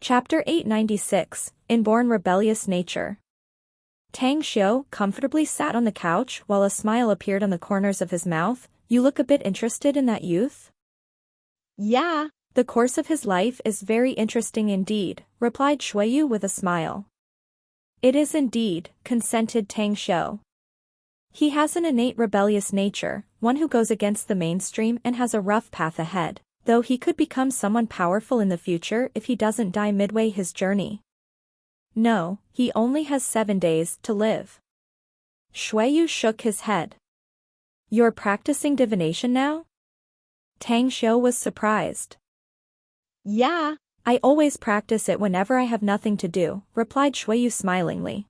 Chapter 896, Inborn Rebellious Nature. Tang Xiu comfortably sat on the couch while a smile appeared on the corners of his mouth. You look a bit interested in that youth? Yeah. The course of his life is very interesting indeed, replied Shuiyu with a smile. It is indeed, consented Tang Xiu. He has an innate rebellious nature, one who goes against the mainstream and has a rough path ahead, though he could become someone powerful in the future if he doesn't die midway his journey. No, he only has 7 days to live. Shuiyu shook his head. You're practicing divination now? Tang Xiu was surprised. Yeah. I always practice it whenever I have nothing to do, replied Shuiyu smilingly.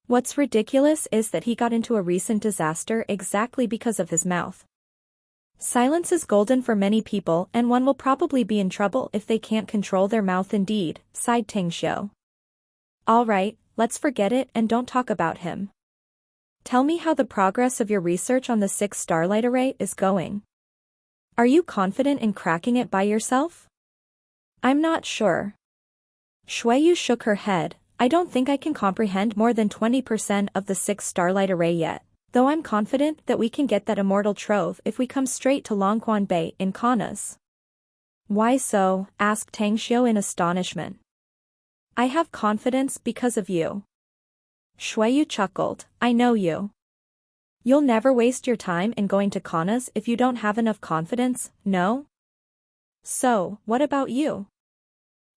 What's ridiculous is that he got into a recent disaster exactly because of his mouth. Silence is golden for many people and one will probably be in trouble if they can't control their mouth indeed, sighed Tang Xiu. Alright, let's forget it and don't talk about him. Tell me how the progress of your research on the 6 starlight array is going. Are you confident in cracking it by yourself? I'm not sure. Shuiyu shook her head. I don't think I can comprehend more than 20% of the 6 starlight array yet, though I'm confident that we can get that immortal trove if we come straight to Longquan Bay in Kaunas. Why so? Asked Tang Xiu in astonishment. I have confidence because of you. Shuiyu chuckled. I know you. You'll never waste your time in going to Kaunas if you don't have enough confidence, no? So, what about you?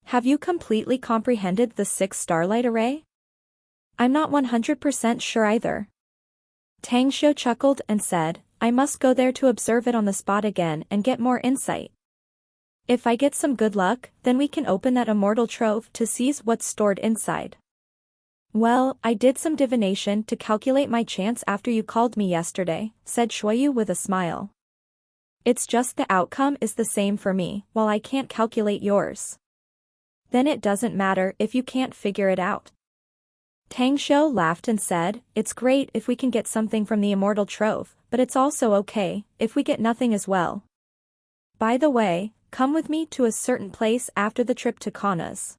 Have you completely comprehended the 6 starlight array? I'm not 100% sure either. Tang Xiu chuckled and said, I must go there to observe it on the spot again and get more insight. If I get some good luck, then we can open that immortal trove to seize what's stored inside. Well, I did some divination to calculate my chance after you called me yesterday, said Shuiyu with a smile. It's just the outcome is the same for me, while I can't calculate yours. Then it doesn't matter if you can't figure it out. Tang Xiu laughed and said, it's great if we can get something from the immortal trove, but it's also okay if we get nothing as well. By the way, come with me to a certain place after the trip to Kaunas.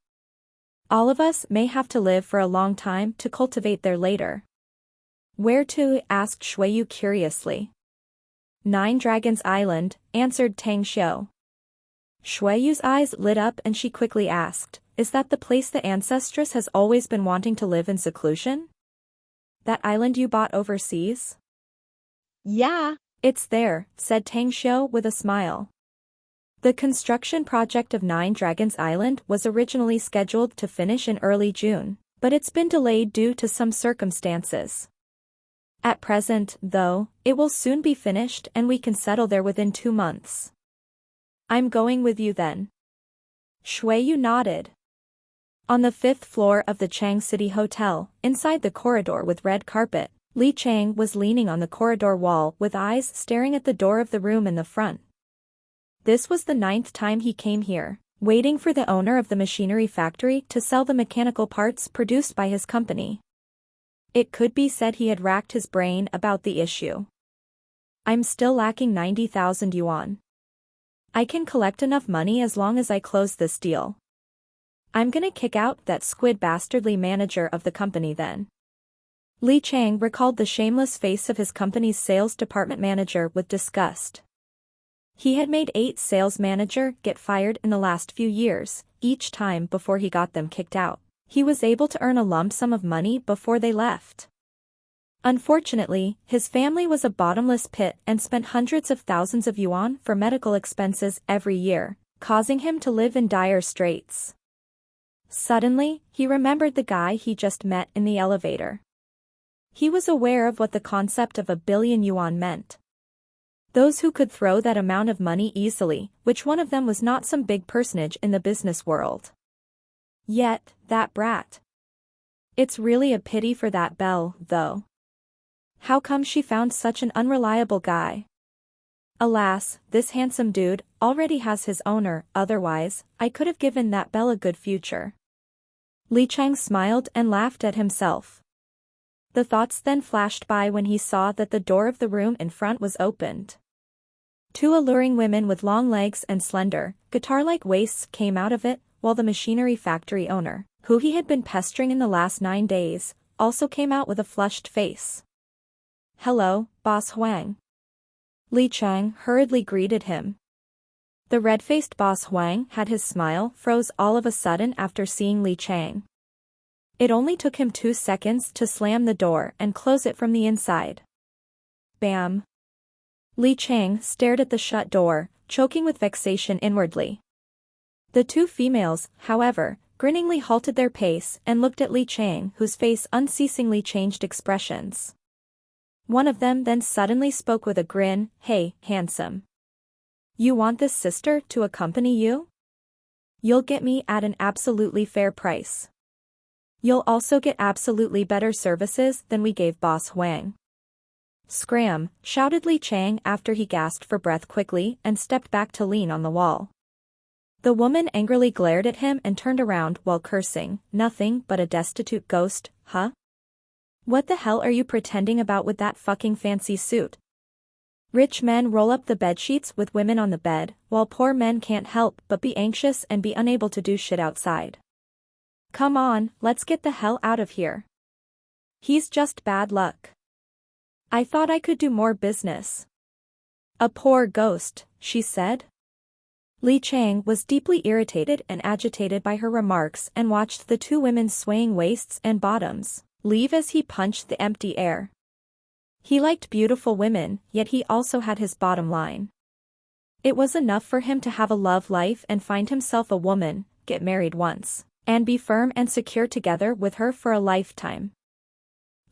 All of us may have to live for a long time to cultivate there later. Where to? Asked Shuiyu curiously. 9 Dragons Island, answered Tang Xiu. Shuiyu's eyes lit up and she quickly asked, is that the place the ancestress has always been wanting to live in seclusion? That island you bought overseas? Yeah. It's there, said Tang Xiu with a smile. The construction project of 9 Dragons Island was originally scheduled to finish in early June, but it's been delayed due to some circumstances. At present, though, it will soon be finished and we can settle there within 2 months. I'm going with you then. Shuiyu nodded. On the 5th floor of the Chang City Hotel, inside the corridor with red carpet, Li Chang was leaning on the corridor wall with eyes staring at the door of the room in the front. This was the 9th time he came here, waiting for the owner of the machinery factory to sell the mechanical parts produced by his company. It could be said he had racked his brain about the issue. I'm still lacking 90,000 yuan. I can collect enough money as long as I close this deal. I'm gonna kick out that squid bastardly manager of the company then. Li Chang recalled the shameless face of his company's sales department manager with disgust. He had made 8 sales manager get fired in the last few years, each time before he got them kicked out. He was able to earn a lump sum of money before they left. Unfortunately, his family was a bottomless pit and spent hundreds of thousands of yuan for medical expenses every year, causing him to live in dire straits. Suddenly, he remembered the guy he just met in the elevator. He was aware of what the concept of 1 billion yuan meant. Those who could throw that amount of money easily, which one of them was not some big personage in the business world. Yet, that brat. It's really a pity for that Belle, though. How come she found such an unreliable guy? Alas, this handsome dude already has his owner, otherwise, I could have given that Belle a good future. Li Chang smiled and laughed at himself. The thoughts then flashed by when he saw that the door of the room in front was opened. 2 alluring women with long legs and slender, guitar-like waists came out of it, while the machinery factory owner, who he had been pestering in the last 9 days, also came out with a flushed face. "Hello, Boss Huang." Li Chang hurriedly greeted him. The red-faced Boss Huang had his smile froze all of a sudden after seeing Li Chang. It only took him 2 seconds to slam the door and close it from the inside. Bam! Li Chang stared at the shut door, choking with vexation inwardly. The two females, however, grinningly halted their pace and looked at Li Chang, whose face unceasingly changed expressions. One of them then suddenly spoke with a grin, "Hey, handsome. You want this sister to accompany you? You'll get me at an absolutely fair price. You'll also get absolutely better services than we gave Boss Huang." "Scram!" shouted Li Chang after he gasped for breath quickly and stepped back to lean on the wall. The woman angrily glared at him and turned around while cursing, "Nothing but a destitute ghost, huh? What the hell are you pretending about with that fucking fancy suit? Rich men roll up the bedsheets with women on the bed, while poor men can't help but be anxious and be unable to do shit outside. Come on, let's get the hell out of here. He's just bad luck. I thought I could do more business." "A poor ghost," she said. Li Chang was deeply irritated and agitated by her remarks and watched the two women's swaying waists and bottoms leave as he punched the empty air. He liked beautiful women, yet he also had his bottom line. It was enough for him to have a love life and find himself a woman, get married once, and be firm and secure together with her for a lifetime.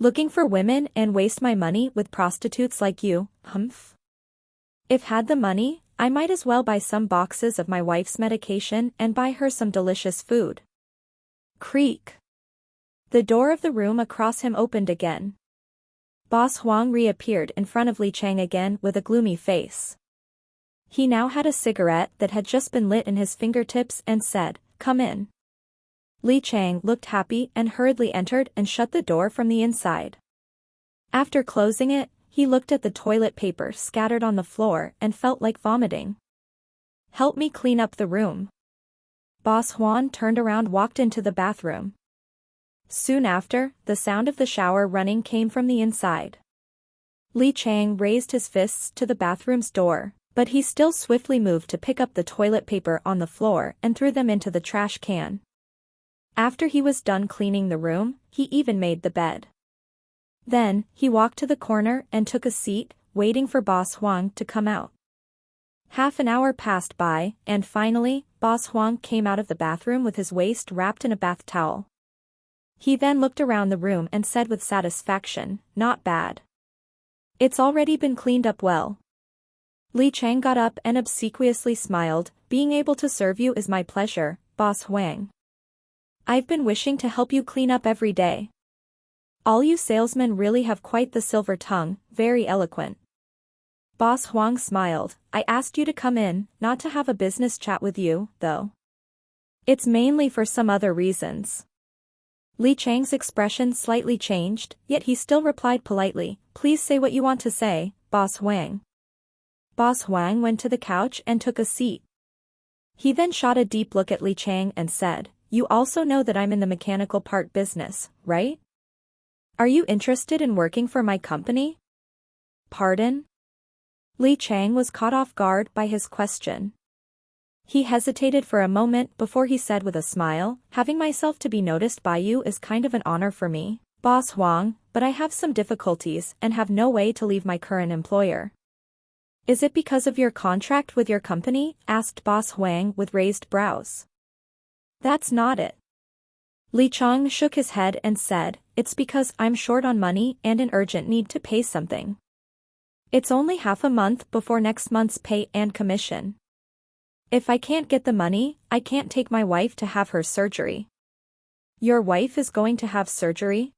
Looking for women and waste my money with prostitutes like you, humph? If had the money, I might as well buy some boxes of my wife's medication and buy her some delicious food." Creak. The door of the room across him opened again. Boss Huang reappeared in front of Li Chang again with a gloomy face. He now had a cigarette that had just been lit in his fingertips and said, "Come in." Li Chang looked happy and hurriedly entered and shut the door from the inside. After closing it, he looked at the toilet paper scattered on the floor and felt like vomiting. "Help me clean up the room." Boss Huang turned around and walked into the bathroom. Soon after, the sound of the shower running came from the inside. Li Chang raised his fists to the bathroom's door, but he still swiftly moved to pick up the toilet paper on the floor and threw them into the trash can. After he was done cleaning the room, he even made the bed. Then, he walked to the corner and took a seat, waiting for Boss Huang to come out. Half an hour passed by, and finally, Boss Huang came out of the bathroom with his waist wrapped in a bath towel. He then looked around the room and said with satisfaction, "Not bad. It's already been cleaned up well." Li Chang got up and obsequiously smiled, "Being able to serve you is my pleasure, Boss Huang. I've been wishing to help you clean up every day. All you salesmen really have quite the silver tongue, very eloquent." Boss Huang smiled, "I asked you to come in, not to have a business chat with you, though. It's mainly for some other reasons." Li Chang's expression slightly changed, yet he still replied politely, "Please say what you want to say, Boss Huang." Boss Huang went to the couch and took a seat. He then shot a deep look at Li Chang and said, "You also know that I'm in the mechanical part business, right? Are you interested in working for my company?" "Pardon?" Li Chang was caught off guard by his question. He hesitated for a moment before he said with a smile, "Having myself to be noticed by you is kind of an honor for me, Boss Huang, but I have some difficulties and have no way to leave my current employer." "Is it because of your contract with your company?" asked Boss Huang with raised brows. "That's not it." Li Chang shook his head and said, "It's because I'm short on money and in urgent need to pay something. It's only half a month before next month's pay and commission. If I can't get the money, I can't take my wife to have her surgery." "Your wife is going to have surgery?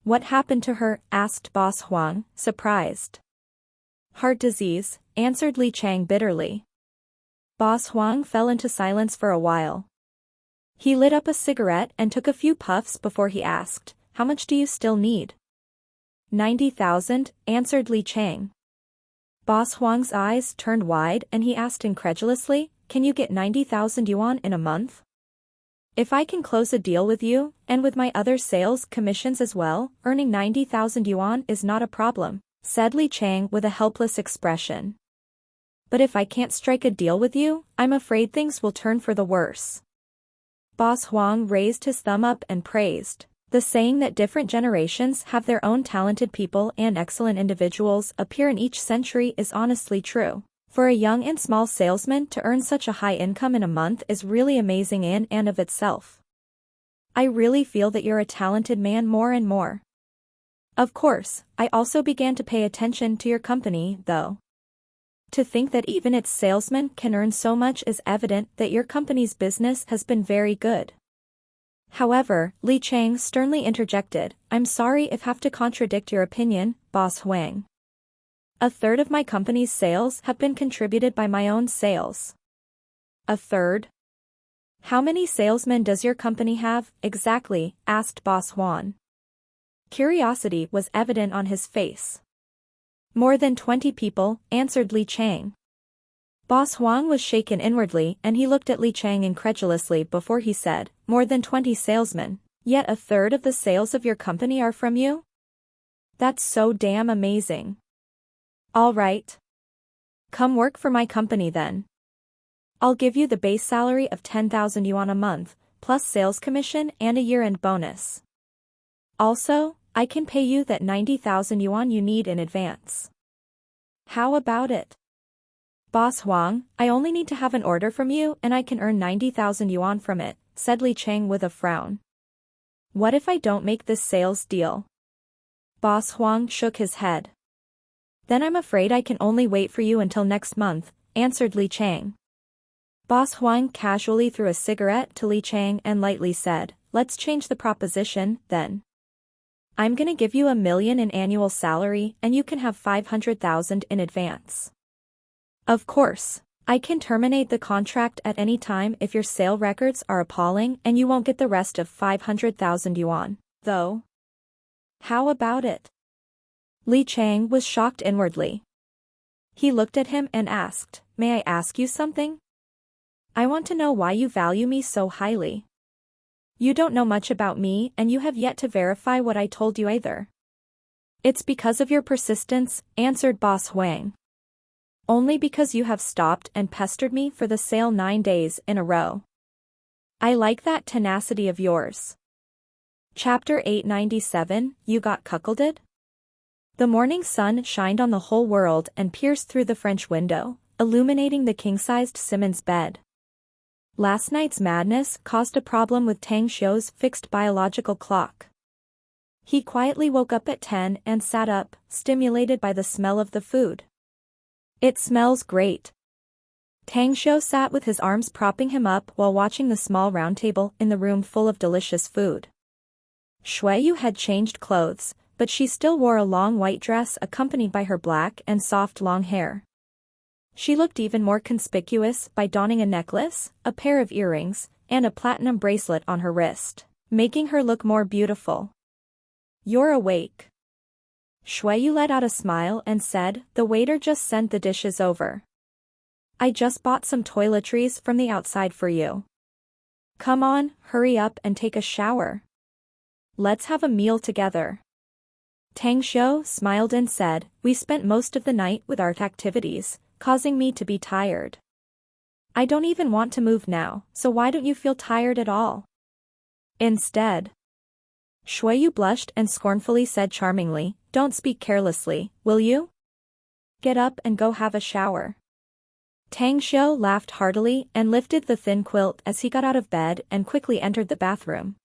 What happened to her?" asked Boss Huang, surprised. "Heart disease," answered Li Chang bitterly. Boss Huang fell into silence for a while. He lit up a cigarette and took a few puffs before he asked, "How much do you still need?" 90,000, answered Li Chang. Boss Huang's eyes turned wide and he asked incredulously, "Can you get 90,000 yuan in a month?" If I can close a deal with you, and with my other sales commissions as well, earning 90,000 yuan is not a problem, said Li Chang with a helpless expression. But if I can't strike a deal with you, I'm afraid things will turn for the worse. Boss Huang raised his thumb up and praised. The saying that different generations have their own talented people and excellent individuals appear in each century is honestly true. For a young and small salesman to earn such a high income in a month is really amazing in and of itself. I really feel that you're a talented man more and more. Of course, I also began to pay attention to your company, though. To think that even its salesmen can earn so much is evident that your company's business has been very good. However, Li Chang sternly interjected, I'm sorry if have to contradict your opinion, Boss Huang. A third of my company's sales have been contributed by my own sales. A third? How many salesmen does your company have, exactly? Asked Boss Huang. Curiosity was evident on his face. More than 20 people, answered Li Chang. Boss Huang was shaken inwardly and he looked at Li Chang incredulously before he said, more than 20 salesmen, yet a third of the sales of your company are from you? That's so damn amazing. All right. Come work for my company then. I'll give you the base salary of 10,000 yuan a month, plus sales commission and a year-end bonus. Also, I can pay you that 90,000 yuan you need in advance. How about it? Boss Huang, I only need to have an order from you and I can earn 90,000 yuan from it, said Li Chang with a frown. What if I don't make this sales deal? Boss Huang shook his head. Then I'm afraid I can only wait for you until next month, answered Li Chang. Boss Huang casually threw a cigarette to Li Chang and lightly said, let's change the proposition, then. I'm gonna give you 1 million in annual salary and you can have 500,000 in advance. Of course, I can terminate the contract at any time if your sale records are appalling and you won't get the rest of 500,000 yuan, though. How about it? Li Chang was shocked inwardly. He looked at him and asked, may I ask you something? I want to know why you value me so highly. You don't know much about me and you have yet to verify what I told you either. It's because of your persistence, answered Boss Huang. Only because you have stopped and pestered me for the sale 9 days in a row. I like that tenacity of yours. Chapter 897, You Got Cuckolded? The morning sun shined on the whole world and pierced through the French window, illuminating the king-sized Simmons bed. Last night's madness caused a problem with Tang Xiu's fixed biological clock. He quietly woke up at 10 and sat up, stimulated by the smell of the food. It smells great. Tang Xiu sat with his arms propping him up while watching the small round table in the room full of delicious food. Shuiyu had changed clothes, but she still wore a long white dress accompanied by her black and soft long hair. She looked even more conspicuous by donning a necklace, a pair of earrings, and a platinum bracelet on her wrist, making her look more beautiful. You're awake. Shuiyu let out a smile and said, the waiter just sent the dishes over. I just bought some toiletries from the outside for you. Come on, hurry up and take a shower. Let's have a meal together. Tang Xiu smiled and said, we spent most of the night with art activities, causing me to be tired. I don't even want to move now, so why don't you feel tired at all? Instead. Shuiyu blushed and scornfully said charmingly, don't speak carelessly, will you? Get up and go have a shower. Tang Xiu laughed heartily and lifted the thin quilt as he got out of bed and quickly entered the bathroom.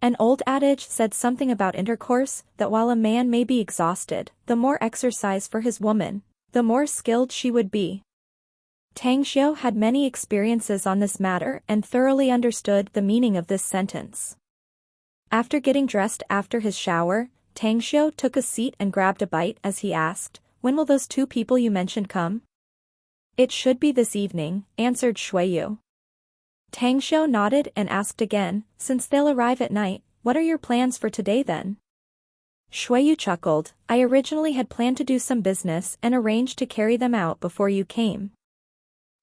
An old adage said something about intercourse, that while a man may be exhausted, the more exercise for his woman, the more skilled she would be. Tang Xiu had many experiences on this matter and thoroughly understood the meaning of this sentence. After getting dressed after his shower, Tang Xiu took a seat and grabbed a bite as he asked, when will those 2 people you mentioned come? It should be this evening, answered Shuiyu. Tang Xiu nodded and asked again, since they'll arrive at night, what are your plans for today then? Shuiyu chuckled, I originally had planned to do some business and arranged to carry them out before you came.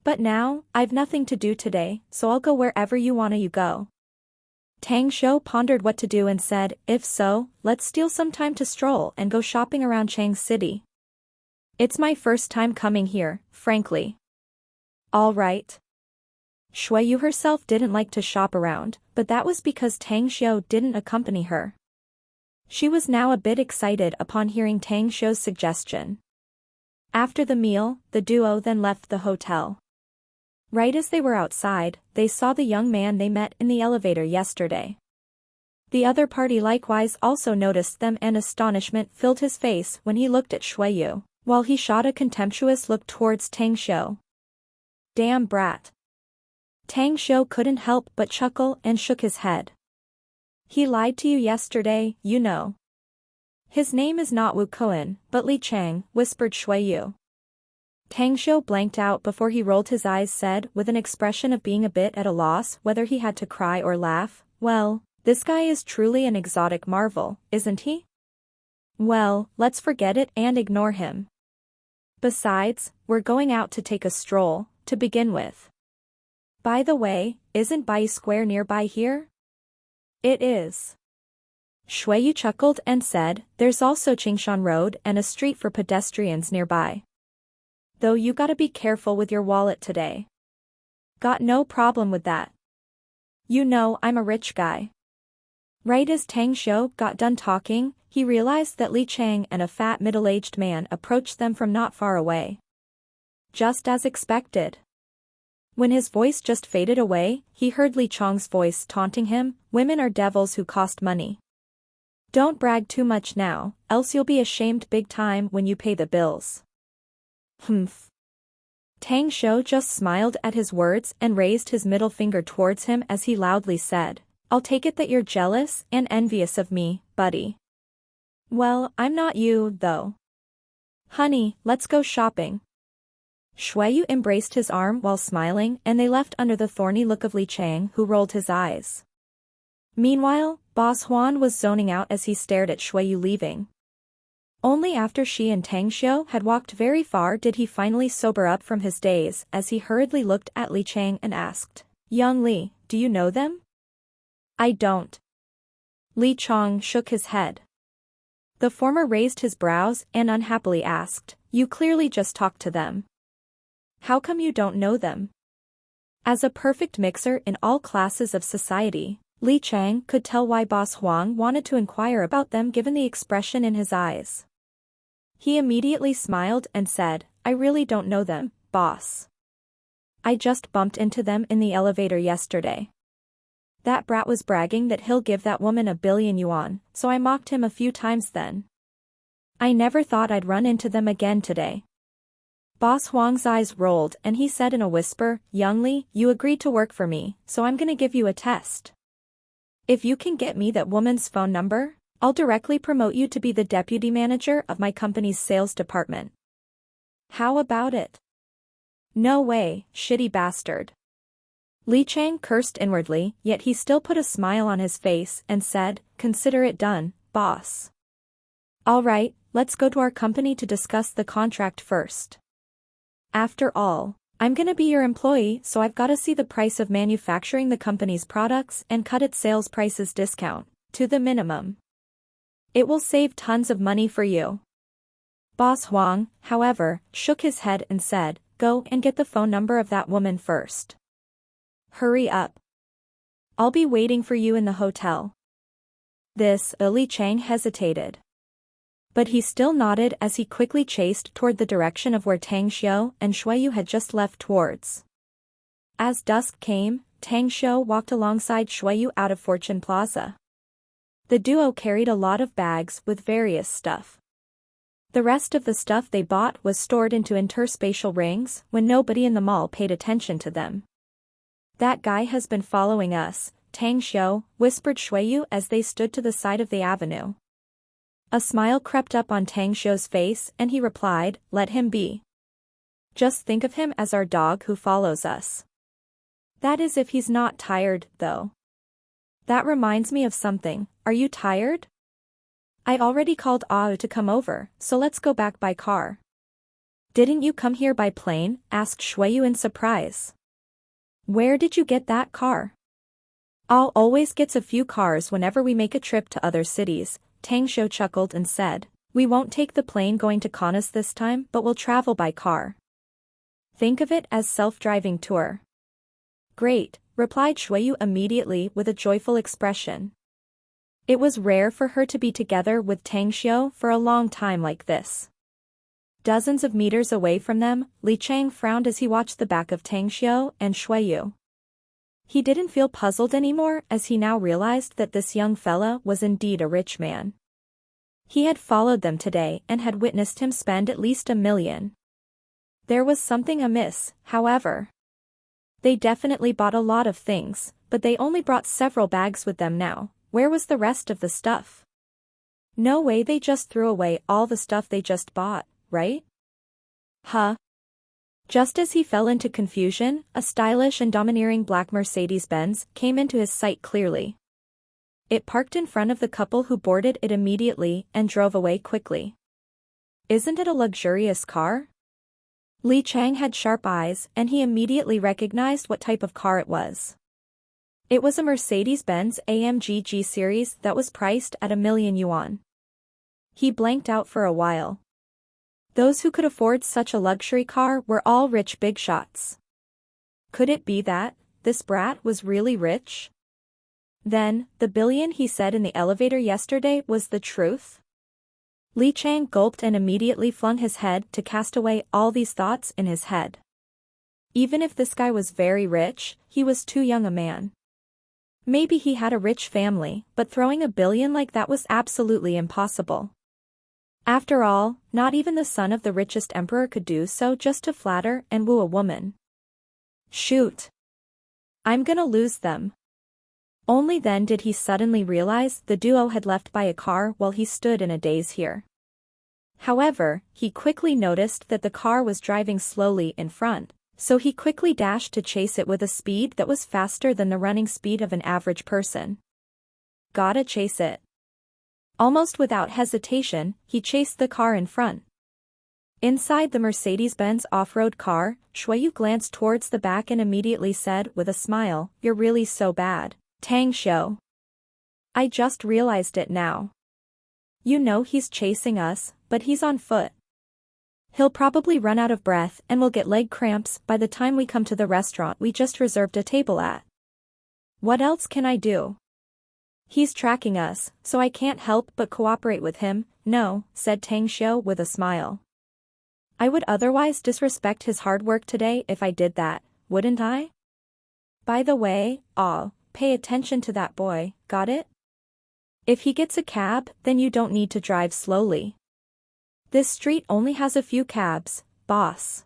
But now, I've nothing to do today, so I'll go wherever you wanna you go. Tang Shou pondered what to do and said, if so, let's steal some time to stroll and go shopping around Chang City. It's my first time coming here, frankly. All right. Shui Yu herself didn't like to shop around, but that was because Tang Xiu didn't accompany her. She was now a bit excited upon hearing Tang Xiu's suggestion. After the meal, the duo then left the hotel. Right as they were outside, they saw the young man they met in the elevator yesterday. The other party likewise also noticed them and astonishment filled his face when he looked at Shui Yu, while he shot a contemptuous look towards Tang Xiu. Damn brat. Tang Xiu couldn't help but chuckle and shook his head. He lied to you yesterday, you know. His name is not Wu Koan, but Li Chang, whispered Shui Yu. Tang Xiu blanked out before he rolled his eyes said with an expression of being a bit at a loss whether he had to cry or laugh, well, this guy is truly an exotic marvel, isn't he? Well, let's forget it and ignore him. Besides, we're going out to take a stroll, to begin with. By the way, isn't Bai Square nearby here? It is. Shui Yu chuckled and said, there's also Qingshan Road and a street for pedestrians nearby. Though you gotta be careful with your wallet today. Got no problem with that. You know I'm a rich guy. Right as Tang Xiu got done talking, he realized that Li Chang and a fat middle-aged man approached them from not far away. Just as expected. When his voice just faded away, he heard Li Chang's voice taunting him, women are devils who cost money. Don't brag too much now, else you'll be ashamed big time when you pay the bills. Humph. Tang Xiu just smiled at his words and raised his middle finger towards him as he loudly said, I'll take it that you're jealous and envious of me, buddy. Well, I'm not you, though. Honey, let's go shopping. Shui Yu embraced his arm while smiling and they left under the thorny look of Li Chang who rolled his eyes. Meanwhile, Boss Huan was zoning out as he stared at Shui Yu leaving. Only after she and Tang Xiu had walked very far did he finally sober up from his daze as he hurriedly looked at Li Chang and asked, Young Li, do you know them? I don't. Li Chang shook his head. The former raised his brows and unhappily asked, You clearly just talked to them. How come you don't know them? As a perfect mixer in all classes of society, Li Chang could tell why Boss Huang wanted to inquire about them given the expression in his eyes. He immediately smiled and said, I really don't know them, boss. I just bumped into them in the elevator yesterday. That brat was bragging that he'll give that woman 1 billion yuan, so I mocked him a few times then. I never thought I'd run into them again today. Boss Huang's eyes rolled and he said in a whisper, Young Li, you agreed to work for me, so I'm gonna give you a test. If you can get me that woman's phone number, I'll directly promote you to be the deputy manager of my company's sales department. How about it? No way, shitty bastard. Li Chang cursed inwardly, yet he still put a smile on his face and said, Consider it done, boss. All right, let's go to our company to discuss the contract first. After all, I'm gonna be your employee, so I've gotta see the price of manufacturing the company's products and cut its sales prices discount to the minimum. It will save tons of money for you. Boss Huang, however, shook his head and said, Go and get the phone number of that woman first. Hurry up. I'll be waiting for you in the hotel. Li Chang hesitated. But he still nodded as he quickly chased toward the direction of where Tang Xiu and Shui Yu had just left towards. As dusk came, Tang Xiu walked alongside Shui Yu out of Fortune Plaza. The duo carried a lot of bags with various stuff. The rest of the stuff they bought was stored into interspatial rings when nobody in the mall paid attention to them. That guy has been following us, Tang Xiu, whispered Shui Yu as they stood to the side of the avenue. A smile crept up on Tang Xiu's face and he replied, Let him be. Just think of him as our dog who follows us. That is if he's not tired, though. That reminds me of something, are you tired? I already called Ao to come over, so let's go back by car. Didn't you come here by plane? Asked Shuiyu in surprise. Where did you get that car? I'll always gets a few cars whenever we make a trip to other cities, Tang Xiu chuckled and said. We won't take the plane going to Kaunas this time, but we'll travel by car. Think of it as self-driving tour. Great, replied Shuiyu immediately with a joyful expression. It was rare for her to be together with Tang Xiu for a long time like this. Dozens of meters away from them, Li Chang frowned as he watched the back of Tang Xiu and Shuiyu. He didn't feel puzzled anymore as he now realized that this young fella was indeed a rich man. He had followed them today and had witnessed him spend at least $1 million. There was something amiss, however. They definitely bought a lot of things, but they only brought several bags with them now. Where was the rest of the stuff? No way they just threw away all the stuff they just bought, right? Huh? Just as he fell into confusion, a stylish and domineering black Mercedes-Benz came into his sight clearly. It parked in front of the couple who boarded it immediately and drove away quickly. Isn't it a luxurious car? Li Chang had sharp eyes and he immediately recognized what type of car it was. It was a Mercedes-Benz AMG G series that was priced at 1 million yuan. He blanked out for a while. Those who could afford such a luxury car were all rich big shots. Could it be that this brat was really rich? Then, the billion he said in the elevator yesterday was the truth? Li Chang gulped and immediately flung his head to cast away all these thoughts in his head. Even if this guy was very rich, he was too young a man. Maybe he had a rich family, but throwing $1 billion like that was absolutely impossible. After all, not even the son of the richest emperor could do so just to flatter and woo a woman. Shoot. I'm gonna lose them. Only then did he suddenly realize the duo had left by a car while he stood in a daze here. However, he quickly noticed that the car was driving slowly in front, so he quickly dashed to chase it with a speed that was faster than the running speed of an average person. Gotta chase it. Almost without hesitation, he chased the car in front. Inside the Mercedes-Benz off-road car, Shuiyu glanced towards the back and immediately said with a smile, "You're really so bad, Tang Xiu. I just realized it now. You know he's chasing us, but he's on foot. He'll probably run out of breath and we'll get leg cramps by the time we come to the restaurant we just reserved a table at. What else can I do? He's tracking us, so I can't help but cooperate with him." "No," said Tang Xiu with a smile. "I would otherwise disrespect his hard work today if I did that, wouldn't I? By the way, pay attention to that boy, got it? If he gets a cab, then you don't need to drive slowly. This street only has a few cabs, boss.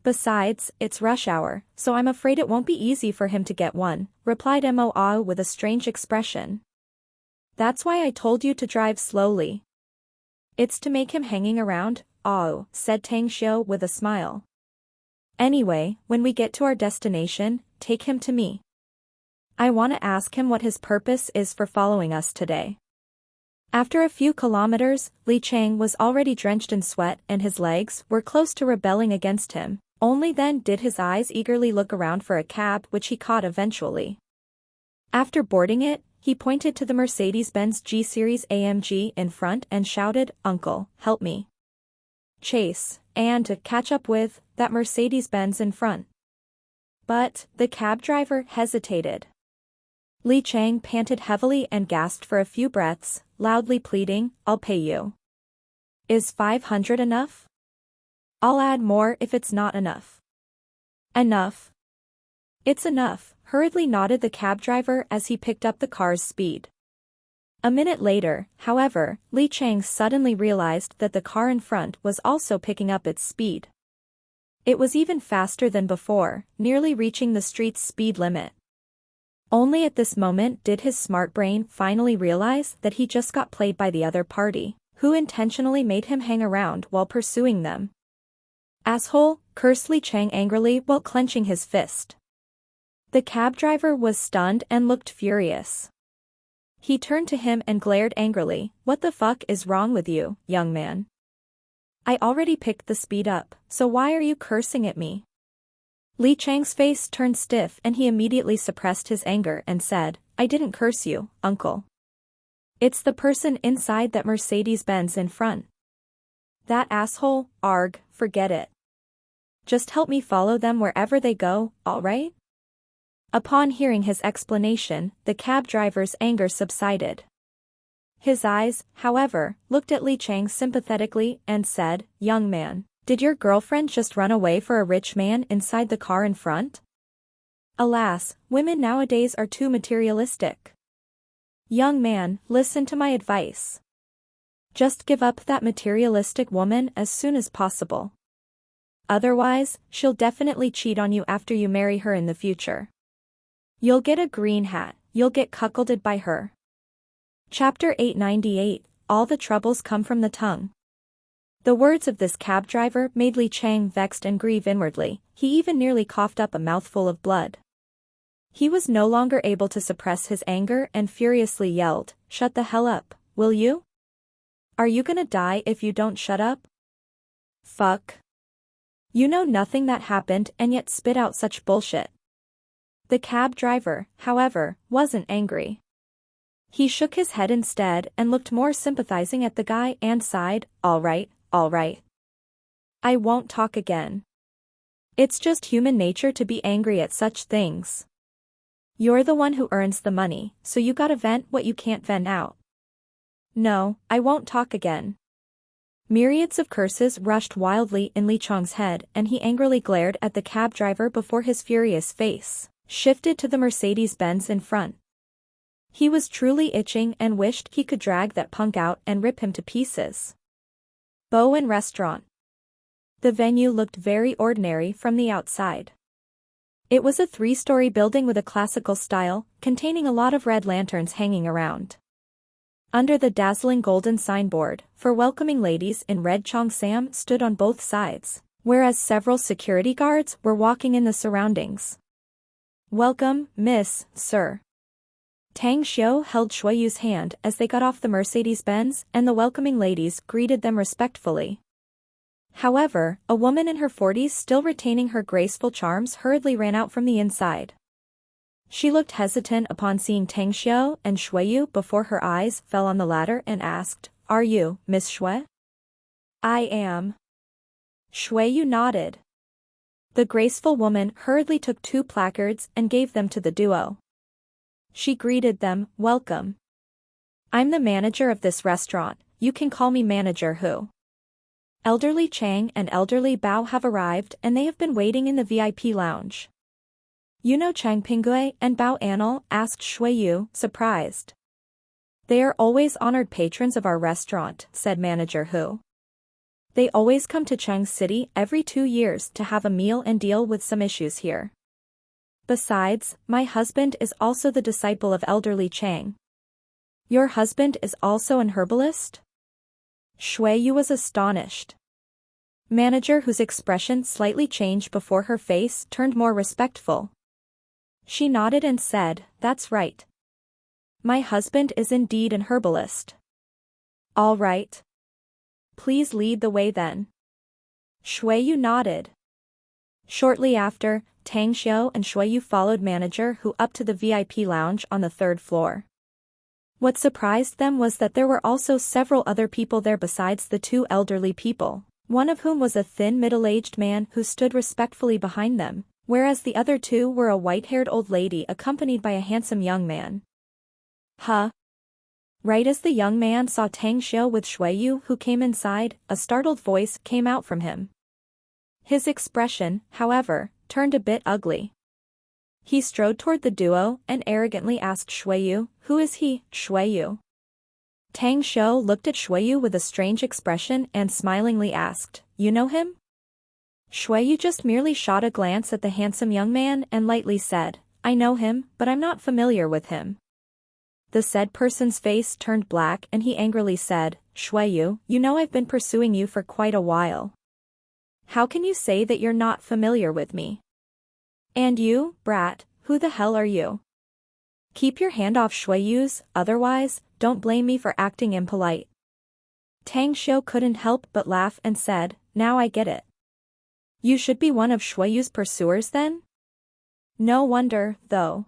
Besides, it's rush hour, so I'm afraid it won't be easy for him to get one," replied Mo with a strange expression. "That's why I told you to drive slowly. It's to make him hanging around, said Tang Xiu with a smile. "Anyway, when we get to our destination, take him to me. I want to ask him what his purpose is for following us today." After a few kilometers, Li Chang was already drenched in sweat and his legs were close to rebelling against him. Only then did his eyes eagerly look around for a cab which he caught eventually. After boarding it, he pointed to the Mercedes-Benz G-Series AMG in front and shouted, "Uncle, help me chase, and to catch up with, that Mercedes-Benz in front." But the cab driver hesitated. Li Chang panted heavily and gasped for a few breaths, loudly pleading, "I'll pay you. Is 500 enough? I'll add more if it's not enough." "Enough. It's enough," hurriedly nodded the cab driver as he picked up the car's speed. A minute later, however, Li Chang suddenly realized that the car in front was also picking up its speed. It was even faster than before, nearly reaching the street's speed limit. Only at this moment did his smart brain finally realize that he just got played by the other party, who intentionally made him hang around while pursuing them. "Asshole," cursed Li Chang angrily while clenching his fist. The cab driver was stunned and looked furious. He turned to him and glared angrily, "What the fuck is wrong with you, young man? I already picked the speed up, so why are you cursing at me? Li Chang's face turned stiff and he immediately suppressed his anger and said, I didn't curse you, uncle. It's the person inside that Mercedes-Benz in front. That asshole, arg, forget it. Just help me follow them wherever they go, alright? Upon hearing his explanation, the cab driver's anger subsided. His eyes, however, looked at Li Chang sympathetically and said, Young man, did your girlfriend just run away for a rich man inside the car in front? Alas, women nowadays are too materialistic. Young man, listen to my advice. Just give up that materialistic woman as soon as possible. Otherwise, she'll definitely cheat on you after you marry her in the future. You'll get a green hat, you'll get cuckolded by her. Chapter 898, All the Troubles Come from the Tongue. The words of this cab driver made Li Chang vexed and grieve inwardly, he even nearly coughed up a mouthful of blood. He was no longer able to suppress his anger and furiously yelled, Shut the hell up, will you? Are you gonna die if you don't shut up? Fuck. You know nothing that happened and yet spit out such bullshit. The cab driver, however, wasn't angry. He shook his head instead and looked more sympathizing at the guy and sighed, Alright, alright. I won't talk again. It's just human nature to be angry at such things. You're the one who earns the money, so you gotta vent what you can't vent out. No, I won't talk again. Myriads of curses rushed wildly in Li Chang's head and he angrily glared at the cab driver before his furious face shifted to the Mercedes-Benz in front. He was truly itching and wished he could drag that punk out and rip him to pieces. Bowen Restaurant. The venue looked very ordinary from the outside. It was a 3-story building with a classical style, containing a lot of red lanterns hanging around. Under the dazzling golden signboard, for welcoming ladies in red cheongsam stood on both sides, whereas several security guards were walking in the surroundings. Welcome, miss, sir. Tang Xiu held Shuiyu's hand as they got off the Mercedes-Benz and the welcoming ladies greeted them respectfully. However, a woman in her 40s still retaining her graceful charms hurriedly ran out from the inside. She looked hesitant upon seeing Tang Xiu and Shuiyu before her eyes fell on the latter and asked, Are you, Miss Shui? I am. Shuiyu nodded. The graceful woman hurriedly took 2 placards and gave them to the duo. She greeted them, Welcome. I'm the manager of this restaurant, you can call me Manager Hu. Elderly Chang and Elderly Bao have arrived and they have been waiting in the VIP lounge. You know Chang Pinggui and Bao Anil? Asked Shuiyu, surprised. They are always honored patrons of our restaurant, said Manager Hu. They always come to Cheng City every 2 years to have a meal and deal with some issues here. Besides, my husband is also the disciple of Elderly Chang. Your husband is also an herbalist? Shuiyu was astonished. Manager Hu's expression slightly changed before her face turned more respectful. She nodded and said, That's right. My husband is indeed an herbalist. All right. Please lead the way then. Shuiyu nodded. Shortly after, Tang Xiu and Shuiyu followed Manager Hu up to the VIP lounge on the 3rd floor. What surprised them was that there were also several other people there besides the 2 elderly people, one of whom was a thin middle-aged man who stood respectfully behind them, whereas the other 2 were a white-haired old lady accompanied by a handsome young man. Huh? Right as the young man saw Tang Xiu with Shuiyu who came inside, a startled voice came out from him. His expression, however, turned a bit ugly. He strode toward the duo and arrogantly asked Shuiyu, Who is he, Shuiyu? Tang Xiu looked at Shuiyu with a strange expression and smilingly asked, You know him? Shuiyu just merely shot a glance at the handsome young man and lightly said, I know him, but I'm not familiar with him. The said person's face turned black and he angrily said, Shuiyu, you know I've been pursuing you for quite a while. How can you say that you're not familiar with me? And you, brat, who the hell are you? Keep your hand off Shuiyu's, otherwise, don't blame me for acting impolite. Tang Xiu couldn't help but laugh and said, now I get it. You should be one of Shui Yu's pursuers then? No wonder, though.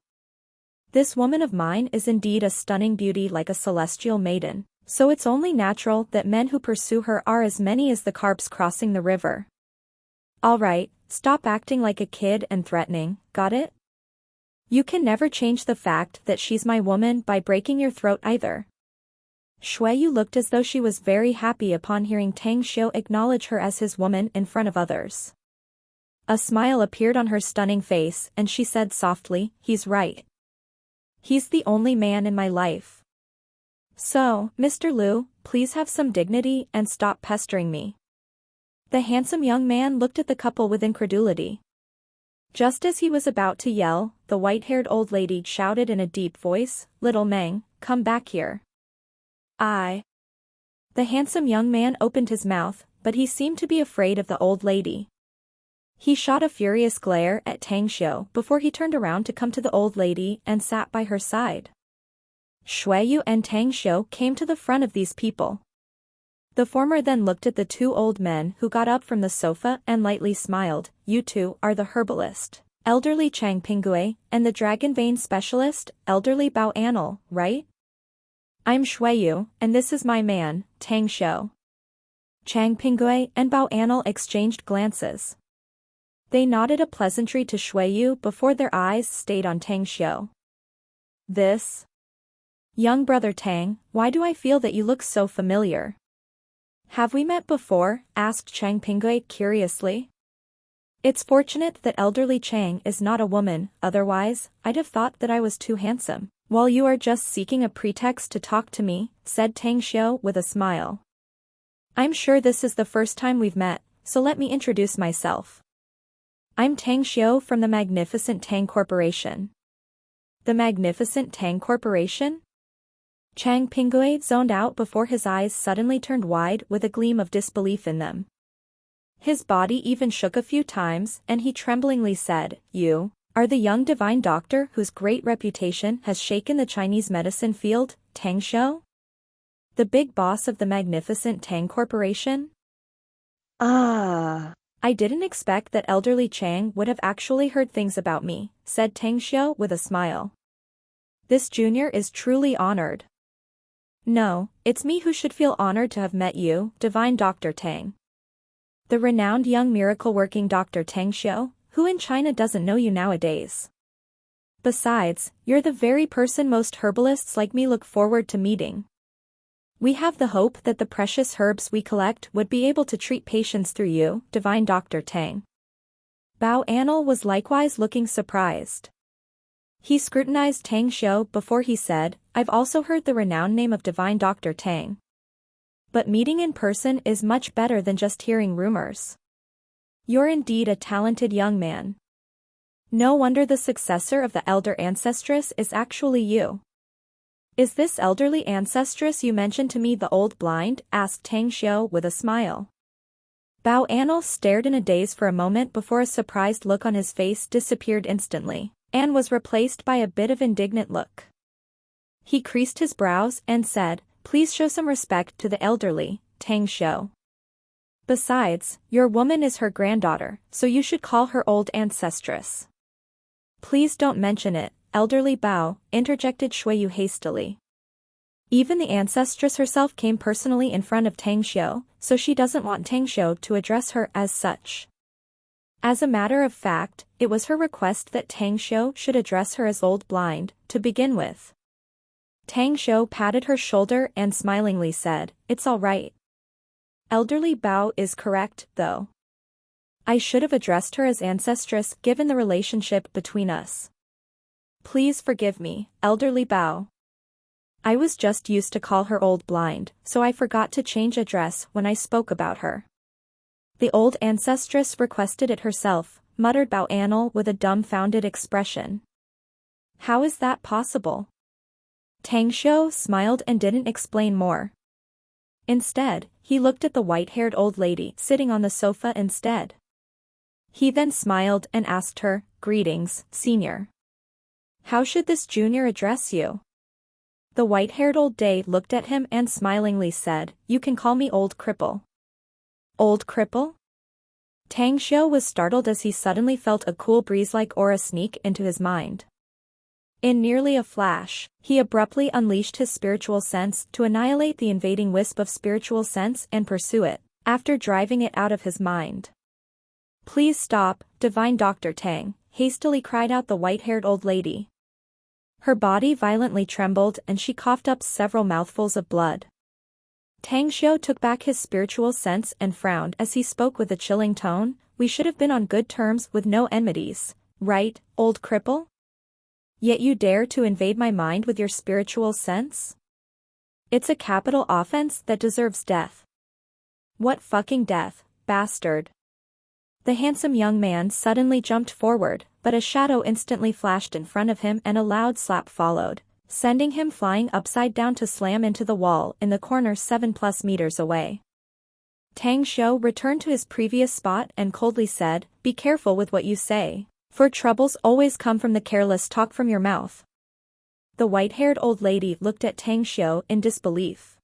This woman of mine is indeed a stunning beauty like a celestial maiden, so it's only natural that men who pursue her are as many as the carps crossing the river. All right, stop acting like a kid and threatening, got it? You can never change the fact that she's my woman by breaking your throat either. Shui Yu looked as though she was very happy upon hearing Tang Xiu acknowledge her as his woman in front of others. A smile appeared on her stunning face and she said softly, he's right. He's the only man in my life. So, Mr. Liu, please have some dignity and stop pestering me. The handsome young man looked at the couple with incredulity. Just as he was about to yell, the white-haired old lady shouted in a deep voice, Little Meng, come back here. The handsome young man opened his mouth, but he seemed to be afraid of the old lady. He shot a furious glare at Tang Xiu before he turned around to come to the old lady and sat by her side. Shui Yu and Tang Xiu came to the front of these people. The former then looked at the two old men who got up from the sofa and lightly smiled. You two are the herbalist, elderly Chang Pinggui, and the dragon vein specialist, elderly Bao Anil, right? I'm Shui Yu, and this is my man, Tang Xiu. Chang Pinggui and Bao Anil exchanged glances. They nodded a pleasantry to Shui Yu before their eyes stayed on Tang Xiu. This? Young brother Tang, why do I feel that you look so familiar? Have we met before? Asked Chang Pinggui curiously. It's fortunate that elderly Chang is not a woman, otherwise, I'd have thought that I was too handsome. While you are just seeking a pretext to talk to me, said Tang Xiu with a smile. I'm sure this is the first time we've met, so let me introduce myself. I'm Tang Xiu from the Magnificent Tang Corporation. The Magnificent Tang Corporation? Chang Pinggui zoned out before his eyes suddenly turned wide with a gleam of disbelief in them. His body even shook a few times and he tremblingly said, You are the young divine doctor whose great reputation has shaken the Chinese medicine field, Tang Xiu? The big boss of the Magnificent Tang Corporation? I didn't expect that elderly Chang would have actually heard things about me, said Tang Xiu with a smile. This junior is truly honored. No, it's me who should feel honored to have met you, divine Dr. Tang. The renowned young miracle-working Dr. Tang Xiu, who in China doesn't know you nowadays. Besides, you're the very person most herbalists like me look forward to meeting. We have the hope that the precious herbs we collect would be able to treat patients through you, divine Dr. Tang. Bao Anil was likewise looking surprised. He scrutinized Tang Xiu before he said, I've also heard the renowned name of divine Dr. Tang. But meeting in person is much better than just hearing rumors. You're indeed a talented young man. No wonder the successor of the elder ancestress is actually you. Is this elderly ancestress you mentioned to me the old blind? Asked Tang Xiu with a smile. Bao Anil stared in a daze for a moment before a surprised look on his face disappeared instantly, and was replaced by a bit of indignant look. He creased his brows and said, Please show some respect to the elderly, Tang Xiu. Besides, your woman is her granddaughter, so you should call her old ancestress. Please don't mention it, elderly Bao, interjected Shui Yu hastily. Even the ancestress herself came personally in front of Tang Xiu, so she doesn't want Tang Xiu to address her as such. As a matter of fact, it was her request that Tang Xiu should address her as old blind, to begin with. Tang Xiu patted her shoulder and smilingly said, It's all right. Elderly Bao is correct, though. I should have addressed her as ancestress given the relationship between us. Please forgive me, elderly Bao. I was just used to call her old blind, so I forgot to change address when I spoke about her. The old ancestress requested it herself, muttered Bao Anil with a dumbfounded expression. How is that possible? Tang Xiu smiled and didn't explain more. Instead, he looked at the white-haired old lady sitting on the sofa instead. He then smiled and asked her, Greetings, senior. How should this junior address you? The white-haired old dame looked at him and smilingly said, "You can call me Old Cripple." Old Cripple? Tang Xiu was startled as he suddenly felt a cool breeze-like aura sneak into his mind. In nearly a flash, he abruptly unleashed his spiritual sense to annihilate the invading wisp of spiritual sense and pursue it, after driving it out of his mind. "Please stop, Divine Dr. Tang," hastily cried out the white-haired old lady. Her body violently trembled and she coughed up several mouthfuls of blood. Tang Xiu took back his spiritual sense and frowned as he spoke with a chilling tone. "We should have been on good terms with no enmities, right, Old Cripple? Yet you dare to invade my mind with your spiritual sense? It's a capital offense that deserves death." "What fucking death, bastard?" The handsome young man suddenly jumped forward, but a shadow instantly flashed in front of him and a loud slap followed, sending him flying upside down to slam into the wall in the corner 7+ meters away. Tang Xiu returned to his previous spot and coldly said, "Be careful with what you say, for troubles always come from the careless talk from your mouth." The white-haired old lady looked at Tang Xiu in disbelief.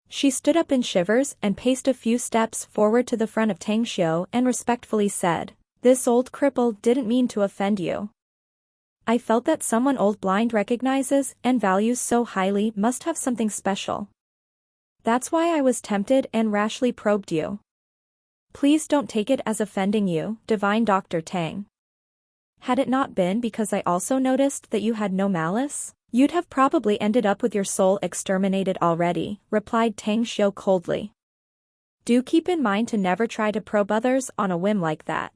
She stood up in shivers and paced a few steps forward to the front of Tang Xiu and respectfully said, "This old cripple didn't mean to offend you. I felt that someone old blind recognizes and values so highly must have something special. That's why I was tempted and rashly probed you. Please don't take it as offending you, Divine Dr. Tang. Had it not been because I also noticed that you had no malice, you'd have probably ended up with your soul exterminated already," replied Tang Xiu coldly. "Do keep in mind to never try to probe others on a whim like that.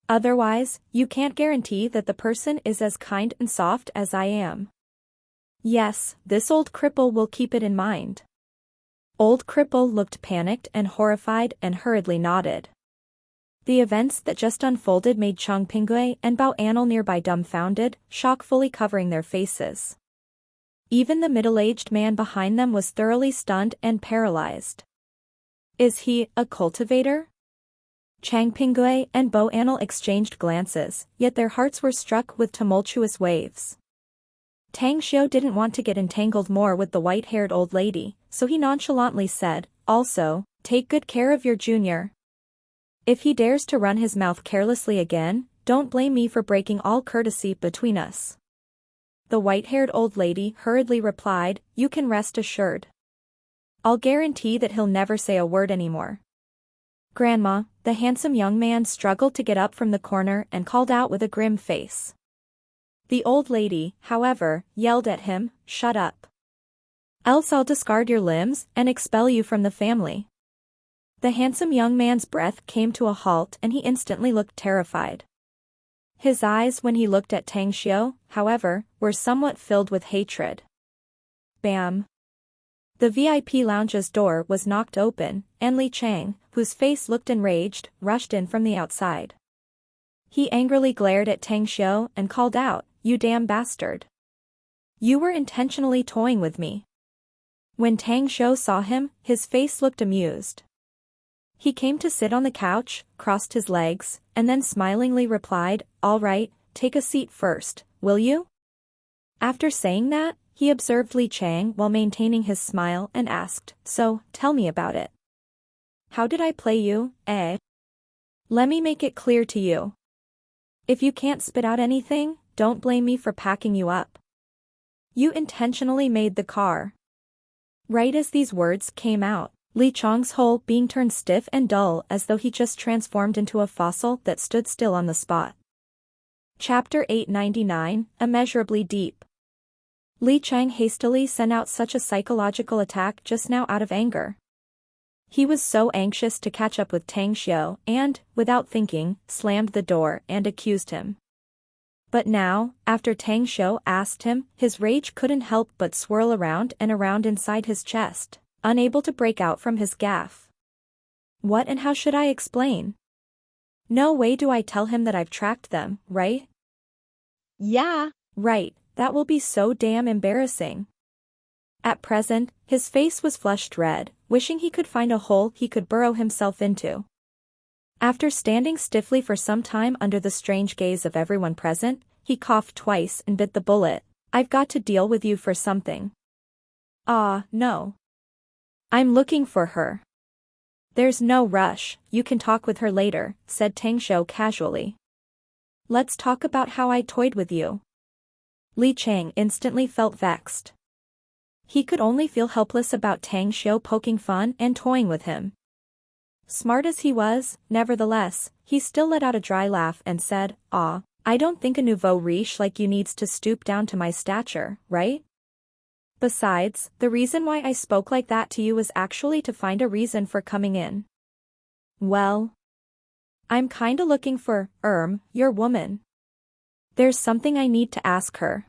Otherwise, you can't guarantee that the person is as kind and soft as I am." "Yes, this old cripple will keep it in mind." Old Cripple looked panicked and horrified and hurriedly nodded. The events that just unfolded made Cheng Pingui and Bao Anil nearby dumbfounded, shock fully covering their faces. Even the middle-aged man behind them was thoroughly stunned and paralyzed. "Is he a cultivator?" Cheng Pingui and Bao Anil exchanged glances, yet their hearts were struck with tumultuous waves. Tang Xiu didn't want to get entangled more with the white-haired old lady, so he nonchalantly said, "Also, take good care of your junior. If he dares to run his mouth carelessly again, don't blame me for breaking all courtesy between us." The white-haired old lady hurriedly replied, "You can rest assured. I'll guarantee that he'll never say a word anymore." "Grandma," the handsome young man struggled to get up from the corner and called out with a grim face. The old lady, however, yelled at him, "Shut up. Else I'll discard your limbs and expel you from the family." The handsome young man's breath came to a halt and he instantly looked terrified. His eyes when he looked at Tang Xiu, however, were somewhat filled with hatred. Bam! The VIP lounge's door was knocked open, and Li Chang, whose face looked enraged, rushed in from the outside. He angrily glared at Tang Xiu and called out, "You damn bastard. You were intentionally toying with me." When Tang Xiu saw him, his face looked amused. He came to sit on the couch, crossed his legs, and then smilingly replied, "All right, take a seat first, will you?" After saying that, he observed Li Chang while maintaining his smile and asked, "So, tell me about it. How did I play you, eh? Let me make it clear to you. If you can't spit out anything, don't blame me for packing you up. You intentionally made the car." Right as these words came out, Li Chang's whole being turned stiff and dull as though he just transformed into a fossil that stood still on the spot. Chapter 899, Immeasurably Deep. Li Chang hastily sent out such a psychological attack just now out of anger. He was so anxious to catch up with Tang Xiu and, without thinking, slammed the door and accused him. But now, after Tang Xiu asked him, his rage couldn't help but swirl around and around inside his chest, unable to break out from his gaffe. What and how should I explain? No way do I tell him that I've tracked them, right? Yeah. Right, that will be so damn embarrassing. At present, his face was flushed red, wishing he could find a hole he could burrow himself into. After standing stiffly for some time under the strange gaze of everyone present, he coughed twice and bit the bullet, I've got to deal with you for something. Ah, no. I'm looking for her. There's no rush, you can talk with her later, said Tang Xiu casually. Let's talk about how I toyed with you. Li Chang instantly felt vexed. He could only feel helpless about Tang Xiu poking fun and toying with him. Smart as he was, nevertheless, he still let out a dry laugh and said, "Ah, I don't think a nouveau riche like you needs to stoop down to my stature, right? Besides, the reason why I spoke like that to you was actually to find a reason for coming in. Well, I'm kinda looking for, your woman. There's something I need to ask her."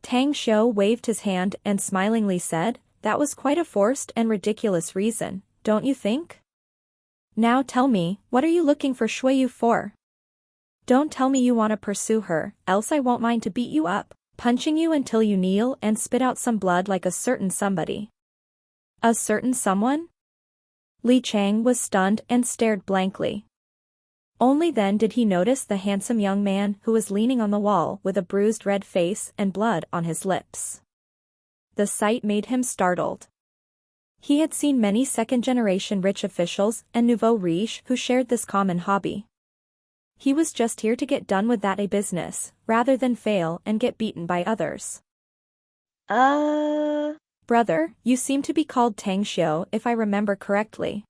Tang Xiu waved his hand and smilingly said, "That was quite a forced and ridiculous reason, don't you think? Now tell me, what are you looking for Shuiyu for? Don't tell me you want to pursue her, else I won't mind to beat you up, punching you until you kneel and spit out some blood like a certain somebody." A certain someone? Li Chang was stunned and stared blankly. Only then did he notice the handsome young man who was leaning on the wall with a bruised red face and blood on his lips. The sight made him startled. He had seen many second-generation rich officials and nouveau riche who shared this common hobby. He was just here to get done with that a business, rather than fail and get beaten by others. Brother, you seem to be called Tang Xiu if I remember correctly.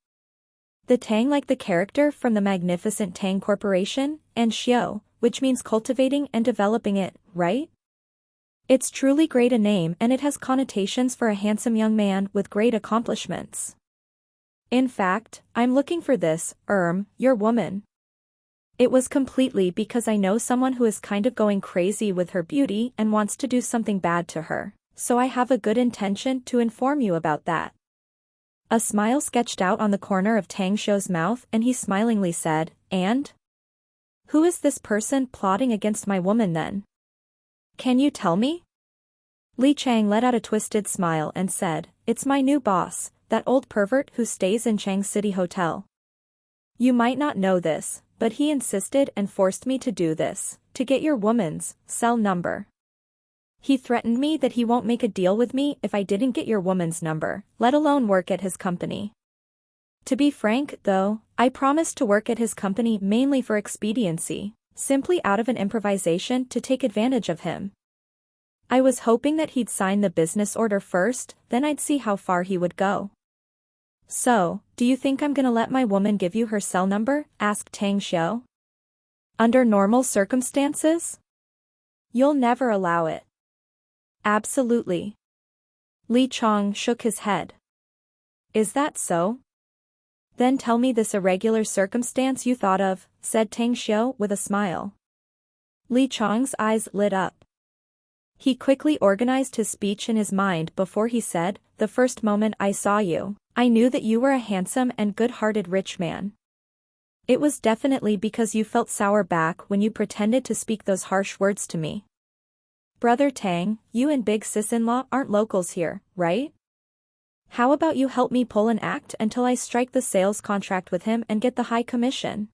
The Tang like the character from the magnificent Tang Corporation, and Xiu, which means cultivating and developing it, right? It's truly great a name and it has connotations for a handsome young man with great accomplishments. In fact, I'm looking for this, your woman. It was completely because I know someone who is kind of going crazy with her beauty and wants to do something bad to her, so I have a good intention to inform you about that. A smile sketched out on the corner of Tang Xiu's mouth and he smilingly said, "And? Who is this person plotting against my woman then? Can you tell me?" Li Chang let out a twisted smile and said, "It's my new boss, that old pervert who stays in Chang City Hotel. You might not know this, but he insisted and forced me to do this, to get your woman's cell number. He threatened me that he won't make a deal with me if I didn't get your woman's number, let alone work at his company. To be frank, though, I promised to work at his company mainly for expediency, simply out of an improvisation to take advantage of him. I was hoping that he'd sign the business order first, then I'd see how far he would go." "So, do you think I'm gonna let my woman give you her cell number?" asked Tang Xiu. "Under normal circumstances? You'll never allow it." "Absolutely." Li Chang shook his head. "Is that so? Then tell me this irregular circumstance you thought of," said Tang Xiu with a smile. Li Chang's eyes lit up. He quickly organized his speech in his mind before he said, "The first moment I saw you, I knew that you were a handsome and good-hearted rich man. It was definitely because you felt sour back when you pretended to speak those harsh words to me. Brother Tang, you and big sis-in-law aren't locals here, right? How about you help me pull an act until I strike the sales contract with him and get the high commission?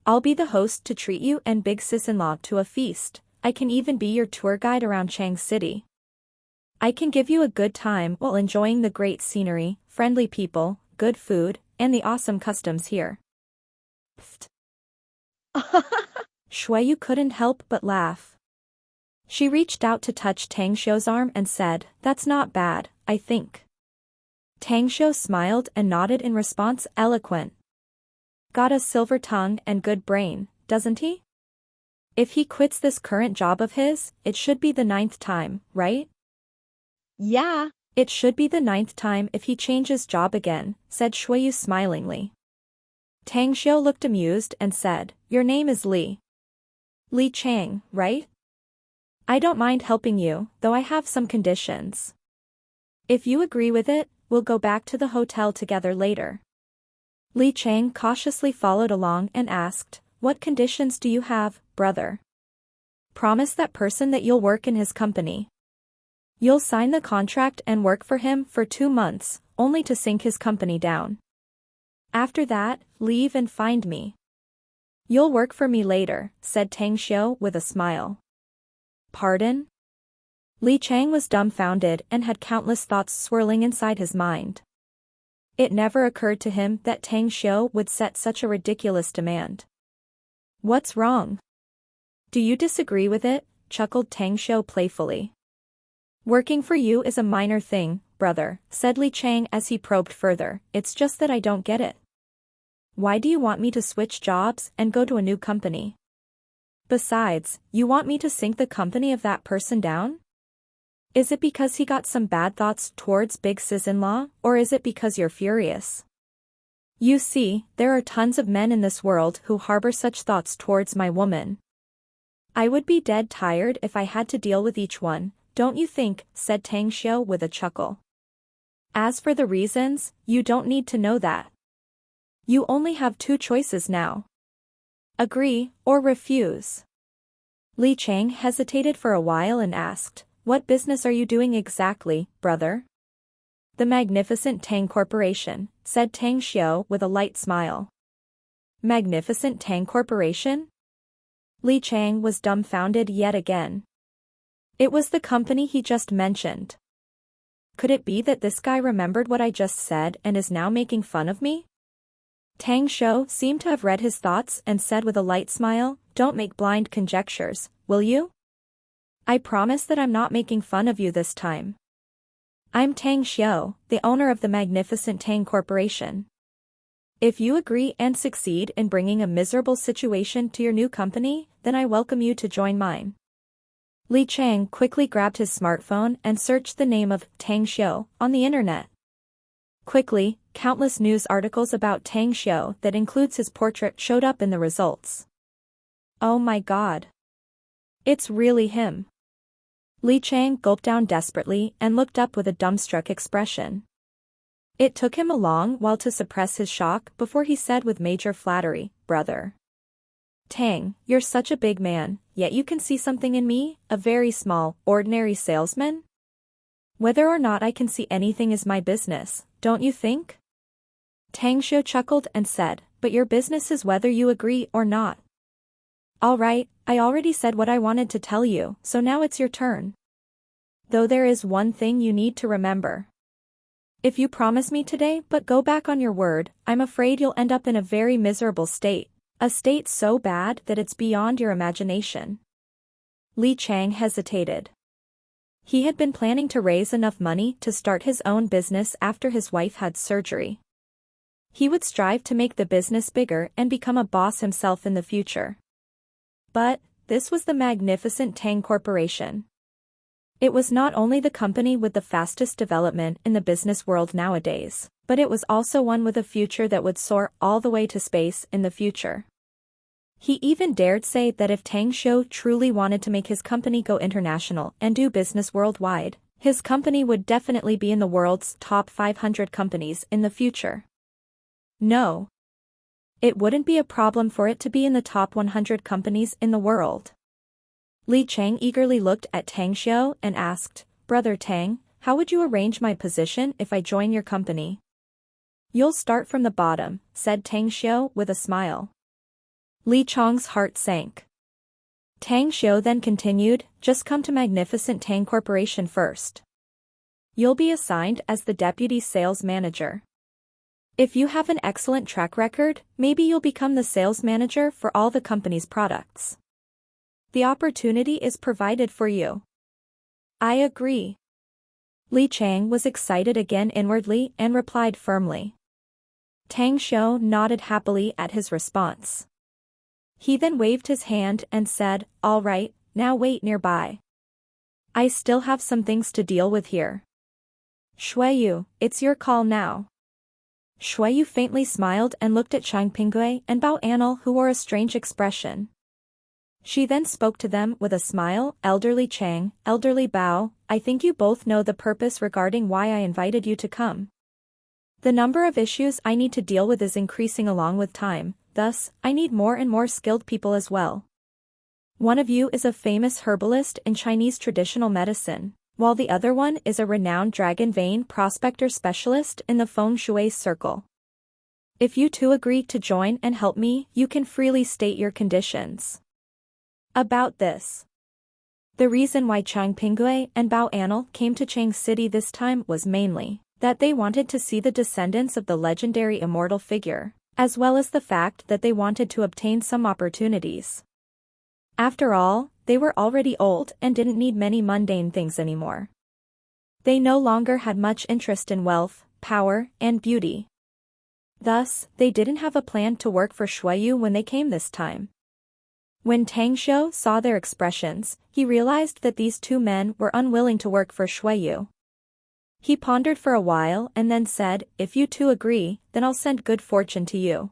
I'll be the host to treat you and big sis-in-law to a feast. I can even be your tour guide around Chang City. I can give you a good time while enjoying the great scenery, friendly people, good food, and the awesome customs here." Pfft. Shuiyu couldn't help but laugh. She reached out to touch Tang Xiu's arm and said, "That's not bad, I think." Tang Xiu smiled and nodded in response, eloquent. "Got a silver tongue and good brain, doesn't he? If he quits this current job of his, it should be the 9th time, right?" Yeah. "It should be the 9th time if he changes job again," said Shuiyu smilingly. Tang Xiu looked amused and said, "Your name is Li Chang, right? I don't mind helping you, though I have some conditions. If you agree with it, we'll go back to the hotel together later." Li Chang cautiously followed along and asked, "What conditions do you have, brother?" "Promise that person that you'll work in his company. You'll sign the contract and work for him for 2 months, only to sink his company down. After that, leave and find me. You'll work for me later," said Tang Xiu with a smile. "Pardon?" Li Chang was dumbfounded and had countless thoughts swirling inside his mind. It never occurred to him that Tang Xiu would set such a ridiculous demand. What's wrong? Do you disagree with it? Chuckled Tang Xiu playfully. Working for you is a minor thing, brother, said Li Chang as he probed further. It's just that I don't get it. Why do you want me to switch jobs and go to a new company? Besides, you want me to sink the company of that person down? Is it because he got some bad thoughts towards big sis-in-law, or is it because you're furious? You see, there are tons of men in this world who harbor such thoughts towards my woman. I would be dead tired if I had to deal with each one, don't you think? Said Tang Xiu with a chuckle. As for the reasons, you don't need to know that. You only have two choices now. Agree, or refuse. Li Chang hesitated for a while and asked, what business are you doing exactly, brother? The Magnificent Tang Corporation, said Tang Xiu with a light smile. Magnificent Tang Corporation? Li Chang was dumbfounded yet again. It was the company he just mentioned. Could it be that this guy remembered what I just said and is now making fun of me? Tang Xiu seemed to have read his thoughts and said with a light smile, don't make blind conjectures, will you? I promise that I'm not making fun of you this time. I'm Tang Xiu, the owner of the Magnificent Tang Corporation. If you agree and succeed in bringing a miserable situation to your new company, then I welcome you to join mine. Li Chang quickly grabbed his smartphone and searched the name of Tang Xiu on the internet. Quickly, countless news articles about Tang Xiu that includes his portrait showed up in the results. Oh my god. It's really him. Li Chang gulped down desperately and looked up with a dumbstruck expression. It took him a long while to suppress his shock before he said with major flattery, brother. Tang, you're such a big man, yet you can see something in me, a very small, ordinary salesman? Whether or not I can see anything is my business, don't you think? Tang Xiu chuckled and said, but your business is whether you agree or not. All right, I already said what I wanted to tell you, so now it's your turn. Though there is one thing you need to remember. If you promise me today but go back on your word, I'm afraid you'll end up in a very miserable state, a state so bad that it's beyond your imagination. Li Chang hesitated. He had been planning to raise enough money to start his own business after his wife had surgery. He would strive to make the business bigger and become a boss himself in the future. But, this was the Magnificent Tang Corporation. It was not only the company with the fastest development in the business world nowadays, but it was also one with a future that would soar all the way to space in the future. He even dared say that if Tang Xiu truly wanted to make his company go international and do business worldwide, his company would definitely be in the world's top 500 companies in the future. No. It wouldn't be a problem for it to be in the top 100 companies in the world. Li Chang eagerly looked at Tang Xiu and asked, Brother Tang, how would you arrange my position if I join your company? You'll start from the bottom, said Tang Xiu with a smile. Li Chang's heart sank. Tang Xiu then continued, just come to Magnificent Tang Corporation first. You'll be assigned as the deputy sales manager. If you have an excellent track record, maybe you'll become the sales manager for all the company's products. The opportunity is provided for you. I agree. Li Chang was excited again inwardly and replied firmly. Tang Xiu nodded happily at his response. He then waved his hand and said, all right, now wait nearby. I still have some things to deal with here. Shuiyu, it's your call now. Shuiyu faintly smiled and looked at Chang Pingui and Bao Anil, who wore a strange expression. She then spoke to them with a smile, Elderly Chang, Elderly Bao, I think you both know the purpose regarding why I invited you to come. The number of issues I need to deal with is increasing along with time, thus, I need more and more skilled people as well. One of you is a famous herbalist in Chinese traditional medicine, while the other one is a renowned dragon vein prospector specialist in the feng shui circle. If you two agree to join and help me, you can freely state your conditions. About this. The reason why Chang Pingui and Bao Anil came to Chang City this time was mainly that they wanted to see the descendants of the legendary immortal figure, as well as the fact that they wanted to obtain some opportunities. After all, they were already old and didn't need many mundane things anymore. They no longer had much interest in wealth, power, and beauty. Thus, they didn't have a plan to work for Shuiyu when they came this time. When Tang Xiu saw their expressions, he realized that these two men were unwilling to work for Shuiyu. He pondered for a while and then said, "If you two agree, then I'll send good fortune to you."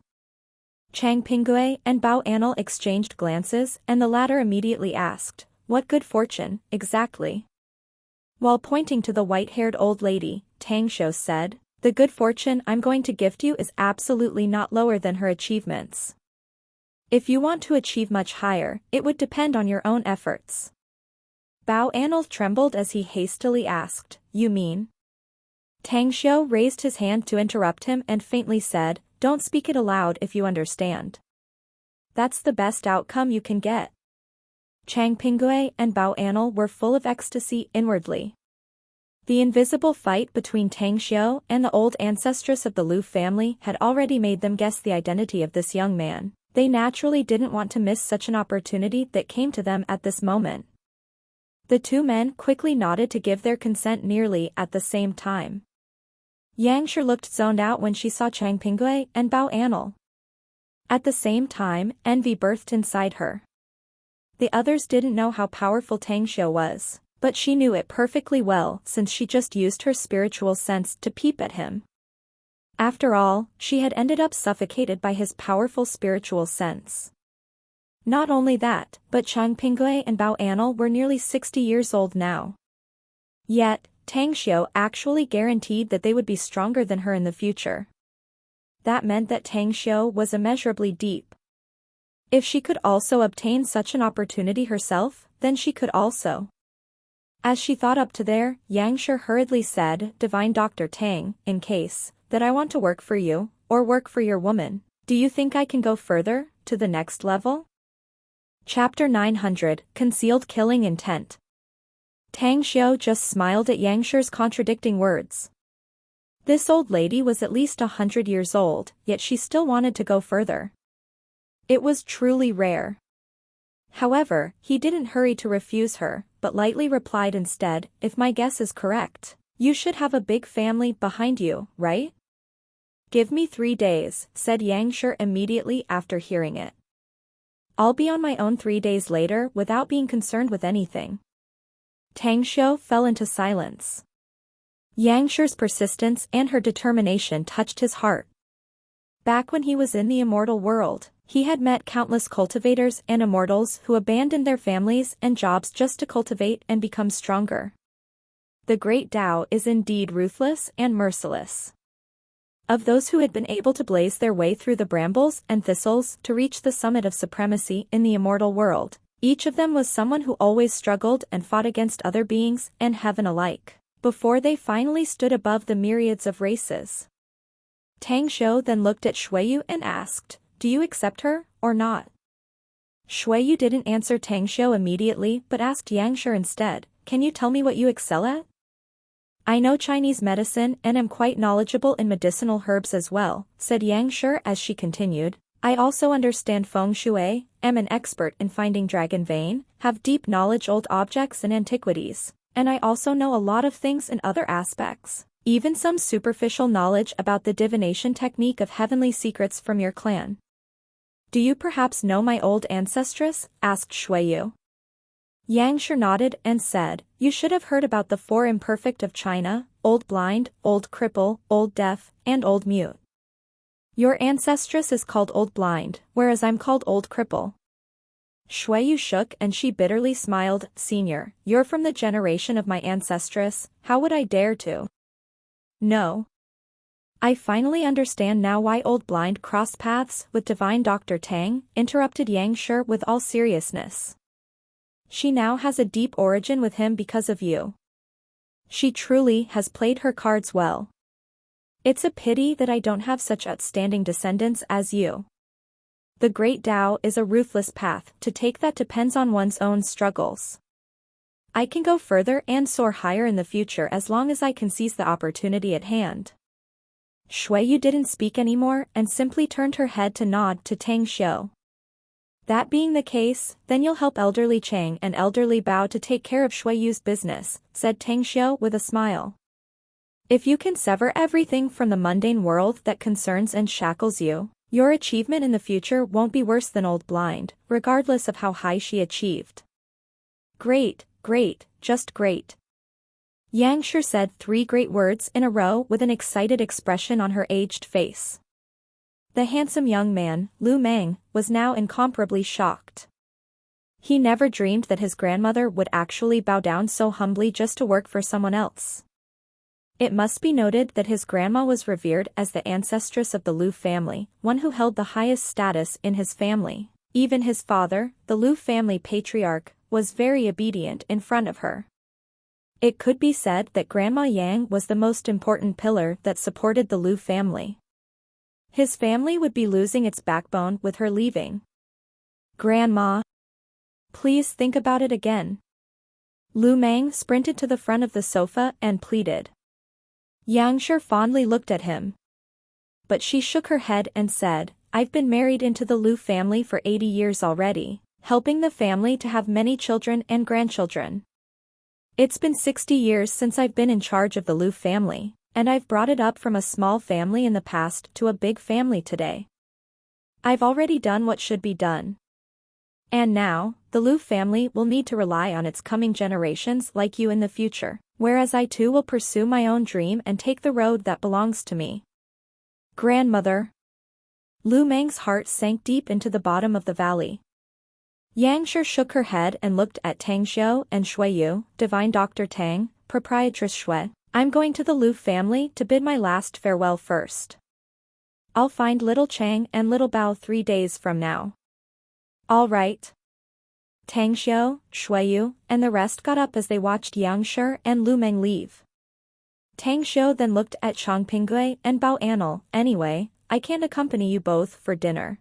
Chang Pingui and Bao Anil exchanged glances and the latter immediately asked, "What good fortune, exactly?" While pointing to the white-haired old lady, Tang Xiu said, "The good fortune I'm going to gift you is absolutely not lower than her achievements. If you want to achieve much higher, it would depend on your own efforts." Bao Anil trembled as he hastily asked, "You mean?" Tang Xiu raised his hand to interrupt him and faintly said, "Don't speak it aloud if you understand. That's the best outcome you can get." Chang Pingui and Bao Anil were full of ecstasy inwardly. The invisible fight between Tang Xiu and the old ancestress of the Lu family had already made them guess the identity of this young man. They naturally didn't want to miss such an opportunity that came to them at this moment. The two men quickly nodded to give their consent nearly at the same time. Yang Shi looked zoned out when she saw Chang Pingui and Bao Anil. At the same time, envy birthed inside her. The others didn't know how powerful Tang Xiu was, but she knew it perfectly well since she just used her spiritual sense to peep at him. After all, she had ended up suffocated by his powerful spiritual sense. Not only that, but Chang Pingui and Bao Anil were nearly 60 years old now. Yet, Tang Xiu actually guaranteed that they would be stronger than her in the future. That meant that Tang Xiu was immeasurably deep. If she could also obtain such an opportunity herself, then she could also. As she thought up to there, Yang Shi hurriedly said, "Divine Dr. Tang, in case that I want to work for you, or work for your woman, do you think I can go further, to the next level?" Chapter 900, Concealed Killing Intent. Tang Xiu just smiled at Yang Shi's contradicting words. This old lady was at least 100 years old, yet she still wanted to go further. It was truly rare. However, he didn't hurry to refuse her, but lightly replied instead, "If my guess is correct, you should have a big family behind you, right?" "Give me 3 days," said Yang Shi immediately after hearing it. "I'll be on my own 3 days later without being concerned with anything." Tang Xiu fell into silence. Yang Shi's persistence and her determination touched his heart. Back when he was in the immortal world, he had met countless cultivators and immortals who abandoned their families and jobs just to cultivate and become stronger. The great Tao is indeed ruthless and merciless. Of those who had been able to blaze their way through the brambles and thistles to reach the summit of supremacy in the immortal world, each of them was someone who always struggled and fought against other beings and heaven alike, before they finally stood above the myriads of races. Tang Xiu then looked at Shuiyu and asked, "Do you accept her, or not?" Shuiyu didn't answer Tang Xiu immediately but asked Yang Shi instead, "Can you tell me what you excel at?" "I know Chinese medicine and am quite knowledgeable in medicinal herbs as well," said Yang Shi as she continued. "I also understand feng shui, am an expert in finding dragon vein, have deep knowledge old objects and antiquities, and I also know a lot of things in other aspects, even some superficial knowledge about the divination technique of heavenly secrets from your clan." "Do you perhaps know my old ancestress?" asked Shuiyu. Yang Shi nodded and said, "You should have heard about the 4 imperfect of China, old blind, old cripple, old deaf, and old mute. Your ancestress is called Old Blind, whereas I'm called Old Cripple." Shuiyu shook and she bitterly smiled, "Senior, you're from the generation of my ancestress, how would I dare to?" "No. I finally understand now why Old Blind crossed paths with Divine Dr. Tang," interrupted Yang Shi with all seriousness. "She now has a deep origin with him because of you. She truly has played her cards well. It's a pity that I don't have such outstanding descendants as you. The great Tao is a ruthless path to take that depends on one's own struggles. I can go further and soar higher in the future as long as I can seize the opportunity at hand. Shui Yu didn't speak anymore and simply turned her head to nod to Tang Xiu. That being the case, then you'll help elderly Chang and elderly Bao to take care of Shui Yu's business, said Tang Xiu with a smile. If you can sever everything from the mundane world that concerns and shackles you, your achievement in the future won't be worse than Old Blind, regardless of how high she achieved. Great, great, just great. Yang Shi said 3 great words in a row with an excited expression on her aged face. The handsome young man, Lu Meng, was now incomparably shocked. He never dreamed that his grandmother would actually bow down so humbly just to work for someone else. It must be noted that his grandma was revered as the ancestress of the Lu family, one who held the highest status in his family. Even his father, the Lu family patriarch, was very obedient in front of her. It could be said that Grandma Yang was the most important pillar that supported the Lu family. His family would be losing its backbone with her leaving. Grandma, please think about it again. Lu Meng sprinted to the front of the sofa and pleaded. Yang Shi fondly looked at him. But she shook her head and said, I've been married into the Lu family for 80 years already, helping the family to have many children and grandchildren. It's been 60 years since I've been in charge of the Lu family, and I've brought it up from a small family in the past to a big family today. I've already done what should be done. And now, the Lu family will need to rely on its coming generations like you in the future, whereas I too will pursue my own dream and take the road that belongs to me. Grandmother. Lu Meng's heart sank deep into the bottom of the valley. Yang Shi shook her head and looked at Tang Xiu and Shui Yu, Divine Dr. Tang, Proprietress Shui. I'm going to the Lu family to bid my last farewell first. I'll find little Chang and little Bao 3 days from now. All right. Tang Xiu, Shui Yu, and the rest got up as they watched Yang Shi and Lu Meng leave. Tang Xiu then looked at Chang Pinggui and Bao Anil. Anyway, I can't accompany you both for dinner.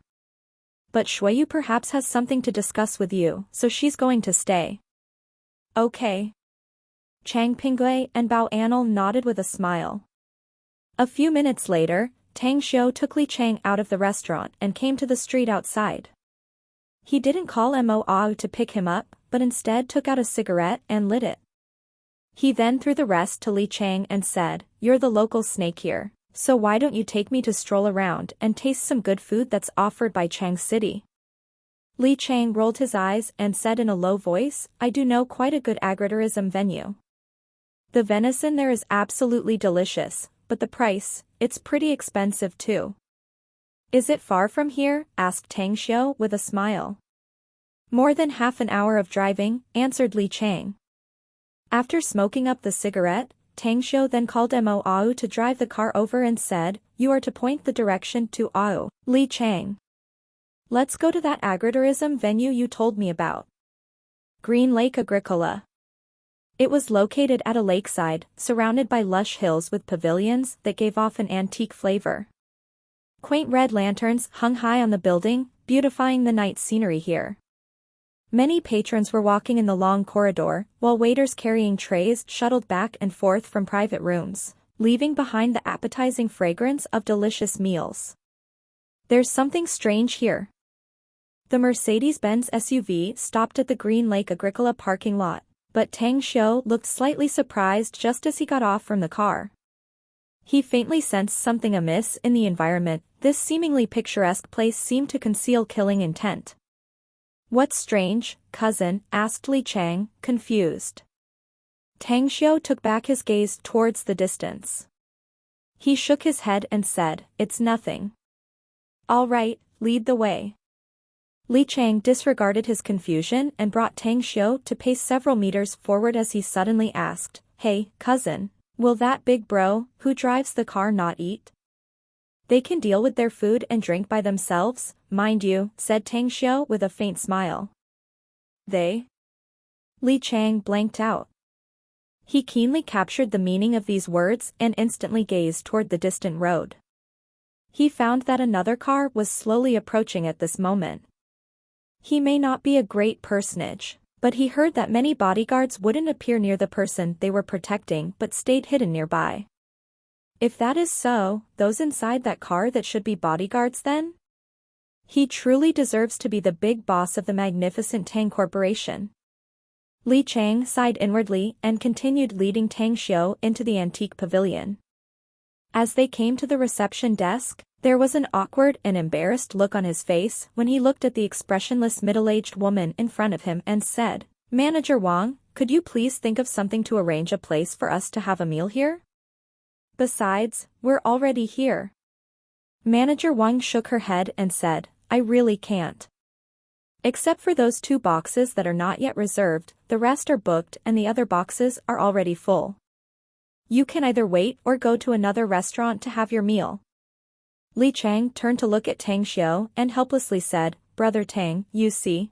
But Shui Yu perhaps has something to discuss with you, so she's going to stay. Okay. Chang Pinggui and Bao Anil nodded with a smile. A few minutes later, Tang Xiu took Li Chang out of the restaurant and came to the street outside. He didn't call Mo Au to pick him up, but instead took out a cigarette and lit it. He then threw the rest to Li Chang and said, You're the local snake here, so why don't you take me to stroll around and taste some good food that's offered by Chang City? Li Chang rolled his eyes and said in a low voice, I do know quite a good agritourism venue. The venison there is absolutely delicious, but the price, it's pretty expensive too. Is it far from here? Asked Tang Xiu with a smile. More than half an hour of driving, answered Li Chang. After smoking up the cigarette, Tang Xiu then called Mo Au to drive the car over and said, You are to point the direction to Au. Li Chang. Let's go to that agritourism venue you told me about. Green Lake Agricola. It was located at a lakeside, surrounded by lush hills with pavilions that gave off an antique flavor. Quaint red lanterns hung high on the building, beautifying the night scenery here. Many patrons were walking in the long corridor, while waiters carrying trays shuttled back and forth from private rooms, leaving behind the appetizing fragrance of delicious meals. There's something strange here. The Mercedes-Benz SUV stopped at the Green Lake Agricola parking lot, but Tang Xiu looked slightly surprised just as he got off from the car. He faintly sensed something amiss in the environment. This seemingly picturesque place seemed to conceal killing intent. What's strange, cousin? Asked Li Chang, confused. Tang Xiu took back his gaze towards the distance. He shook his head and said, It's nothing. All right, lead the way. Li Chang disregarded his confusion and brought Tang Xiu to pace several meters forward as he suddenly asked, Hey, cousin, will that big bro, who drives the car, not eat? They can deal with their food and drink by themselves, mind you, said Tang Xiu with a faint smile. They? Li Chang blanked out. He keenly captured the meaning of these words and instantly gazed toward the distant road. He found that another car was slowly approaching at this moment. He may not be a great personage, But he heard that many bodyguards wouldn't appear near the person they were protecting but stayed hidden nearby. If that is so, those inside that car that should be bodyguards then? He truly deserves to be the big boss of the magnificent Tang Corporation. Li Chang sighed inwardly and continued leading Tang Xiu into the antique pavilion. As they came to the reception desk, there was an awkward and embarrassed look on his face when he looked at the expressionless middle-aged woman in front of him and said, "Manager Wang, could you please think of something to arrange a place for us to have a meal here? Besides, we're already here." Manager Wang shook her head and said, "I really can't. Except for those 2 boxes that are not yet reserved, the rest are booked and the other boxes are already full. You can either wait or go to another restaurant to have your meal." Li Chang turned to look at Tang Xiu and helplessly said, "Brother Tang, you see."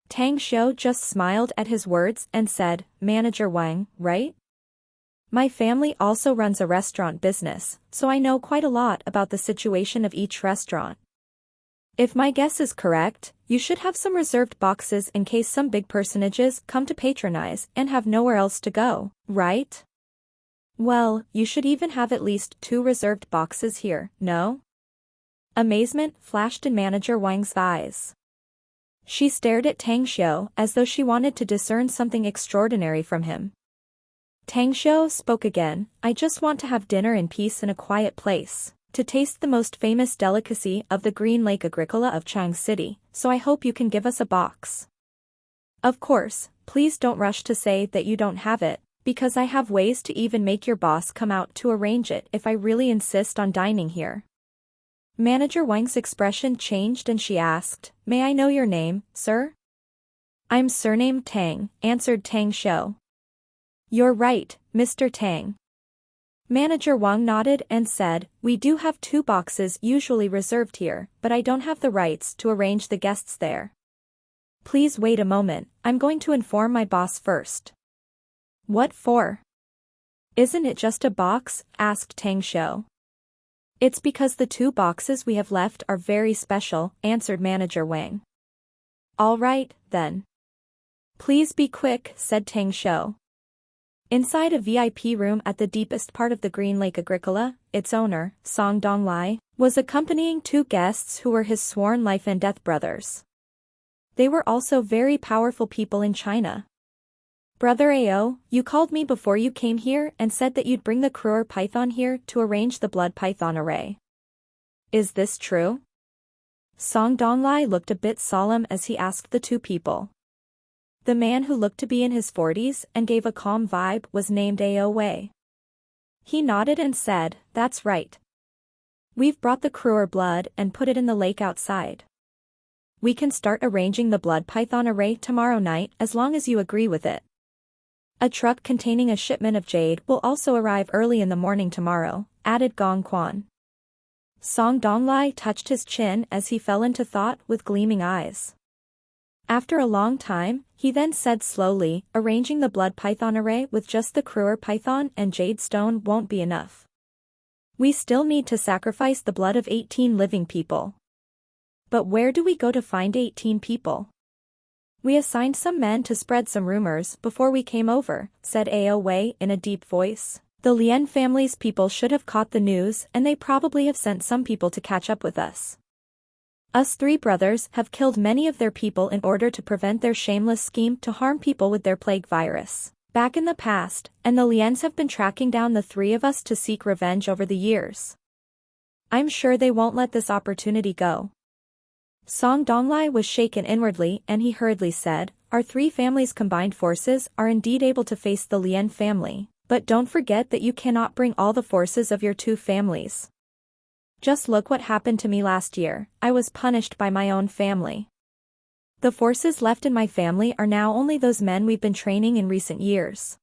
Tang Xiu just smiled at his words and said, "Manager Wang, right? My family also runs a restaurant business, so I know quite a lot about the situation of each restaurant. If my guess is correct, you should have some reserved boxes in case some big personages come to patronize and have nowhere else to go, right? Well, you should even have at least 2 reserved boxes here, no?" Amazement flashed in Manager Wang's eyes. She stared at Tang Xiu as though she wanted to discern something extraordinary from him. Tang Xiu spoke again, "I just want to have dinner in peace in a quiet place, to taste the most famous delicacy of the Green Lake Agricola of Chang City, so I hope you can give us a box. Of course, please don't rush to say that you don't have it, because I have ways to even make your boss come out to arrange it if I really insist on dining here." Manager Wang's expression changed and she asked, "May I know your name, sir?" "I'm surnamed Tang," answered Tang Xiu. "You're right, Mr. Tang." Manager Wang nodded and said, "We do have 2 boxes usually reserved here, but I don't have the rights to arrange the guests there. Please wait a moment, I'm going to inform my boss first." "What for?" "Isn't it just a box?" asked Tang Xiu. "It's because the 2 boxes we have left are very special," answered Manager Wang. "All right, then. Please be quick," said Tang Xiu. Inside a VIP room at the deepest part of the Green Lake Agricola, its owner, Song Donglai, was accompanying 2 guests who were his sworn life and death brothers. They were also very powerful people in China. "Brother Ao, you called me before you came here and said that you'd bring the Kruer python here to arrange the blood python array. Is this true?" Song Donglai looked a bit solemn as he asked the 2 people. The man who looked to be in his 40s and gave a calm vibe was named Ao Wei. He nodded and said, "That's right. We've brought the Kruer blood and put it in the lake outside. We can start arranging the blood python array tomorrow night as long as you agree with it. A truck containing a shipment of jade will also arrive early in the morning tomorrow," added Gong Quan. Song Donglai touched his chin as he fell into thought with gleaming eyes. After a long time, he then said slowly, "Arranging the blood python array with just the Kruer python and jade stone won't be enough. We still need to sacrifice the blood of 18 living people. But where do we go to find 18 people?" "We assigned some men to spread some rumors before we came over," said Ao Wei in a deep voice. "The Lien family's people should have caught the news and they probably have sent some people to catch up with us. Us 3 brothers have killed many of their people in order to prevent their shameless scheme to harm people with their plague virus back in the past, and the Liens have been tracking down the 3 of us to seek revenge over the years. I'm sure they won't let this opportunity go." Song Donglai was shaken inwardly and he hurriedly said, "Our 3 families' combined forces are indeed able to face the Lien family, but don't forget that you cannot bring all the forces of your 2 families. Just look what happened to me last year, I was punished by my own family. The forces left in my family are now only those men we've been training in recent years.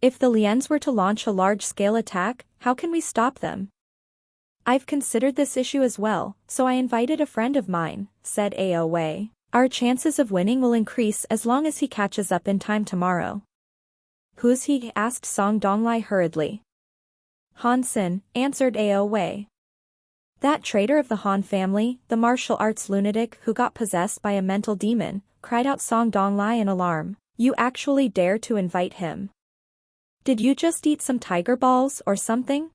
If the Liens were to launch a large-scale attack, how can we stop them? I've considered this issue as well, so I invited a friend of mine," said Ao Wei. "Our chances of winning will increase as long as he catches up in time tomorrow." "Who's he?" asked Song Donglai hurriedly. "Han Sin," answered Ao Wei. "That traitor of the Han family, the martial arts lunatic who got possessed by a mental demon, cried out Song Donglai in alarm. You actually dare to invite him? Did you just eat some tiger balls or something?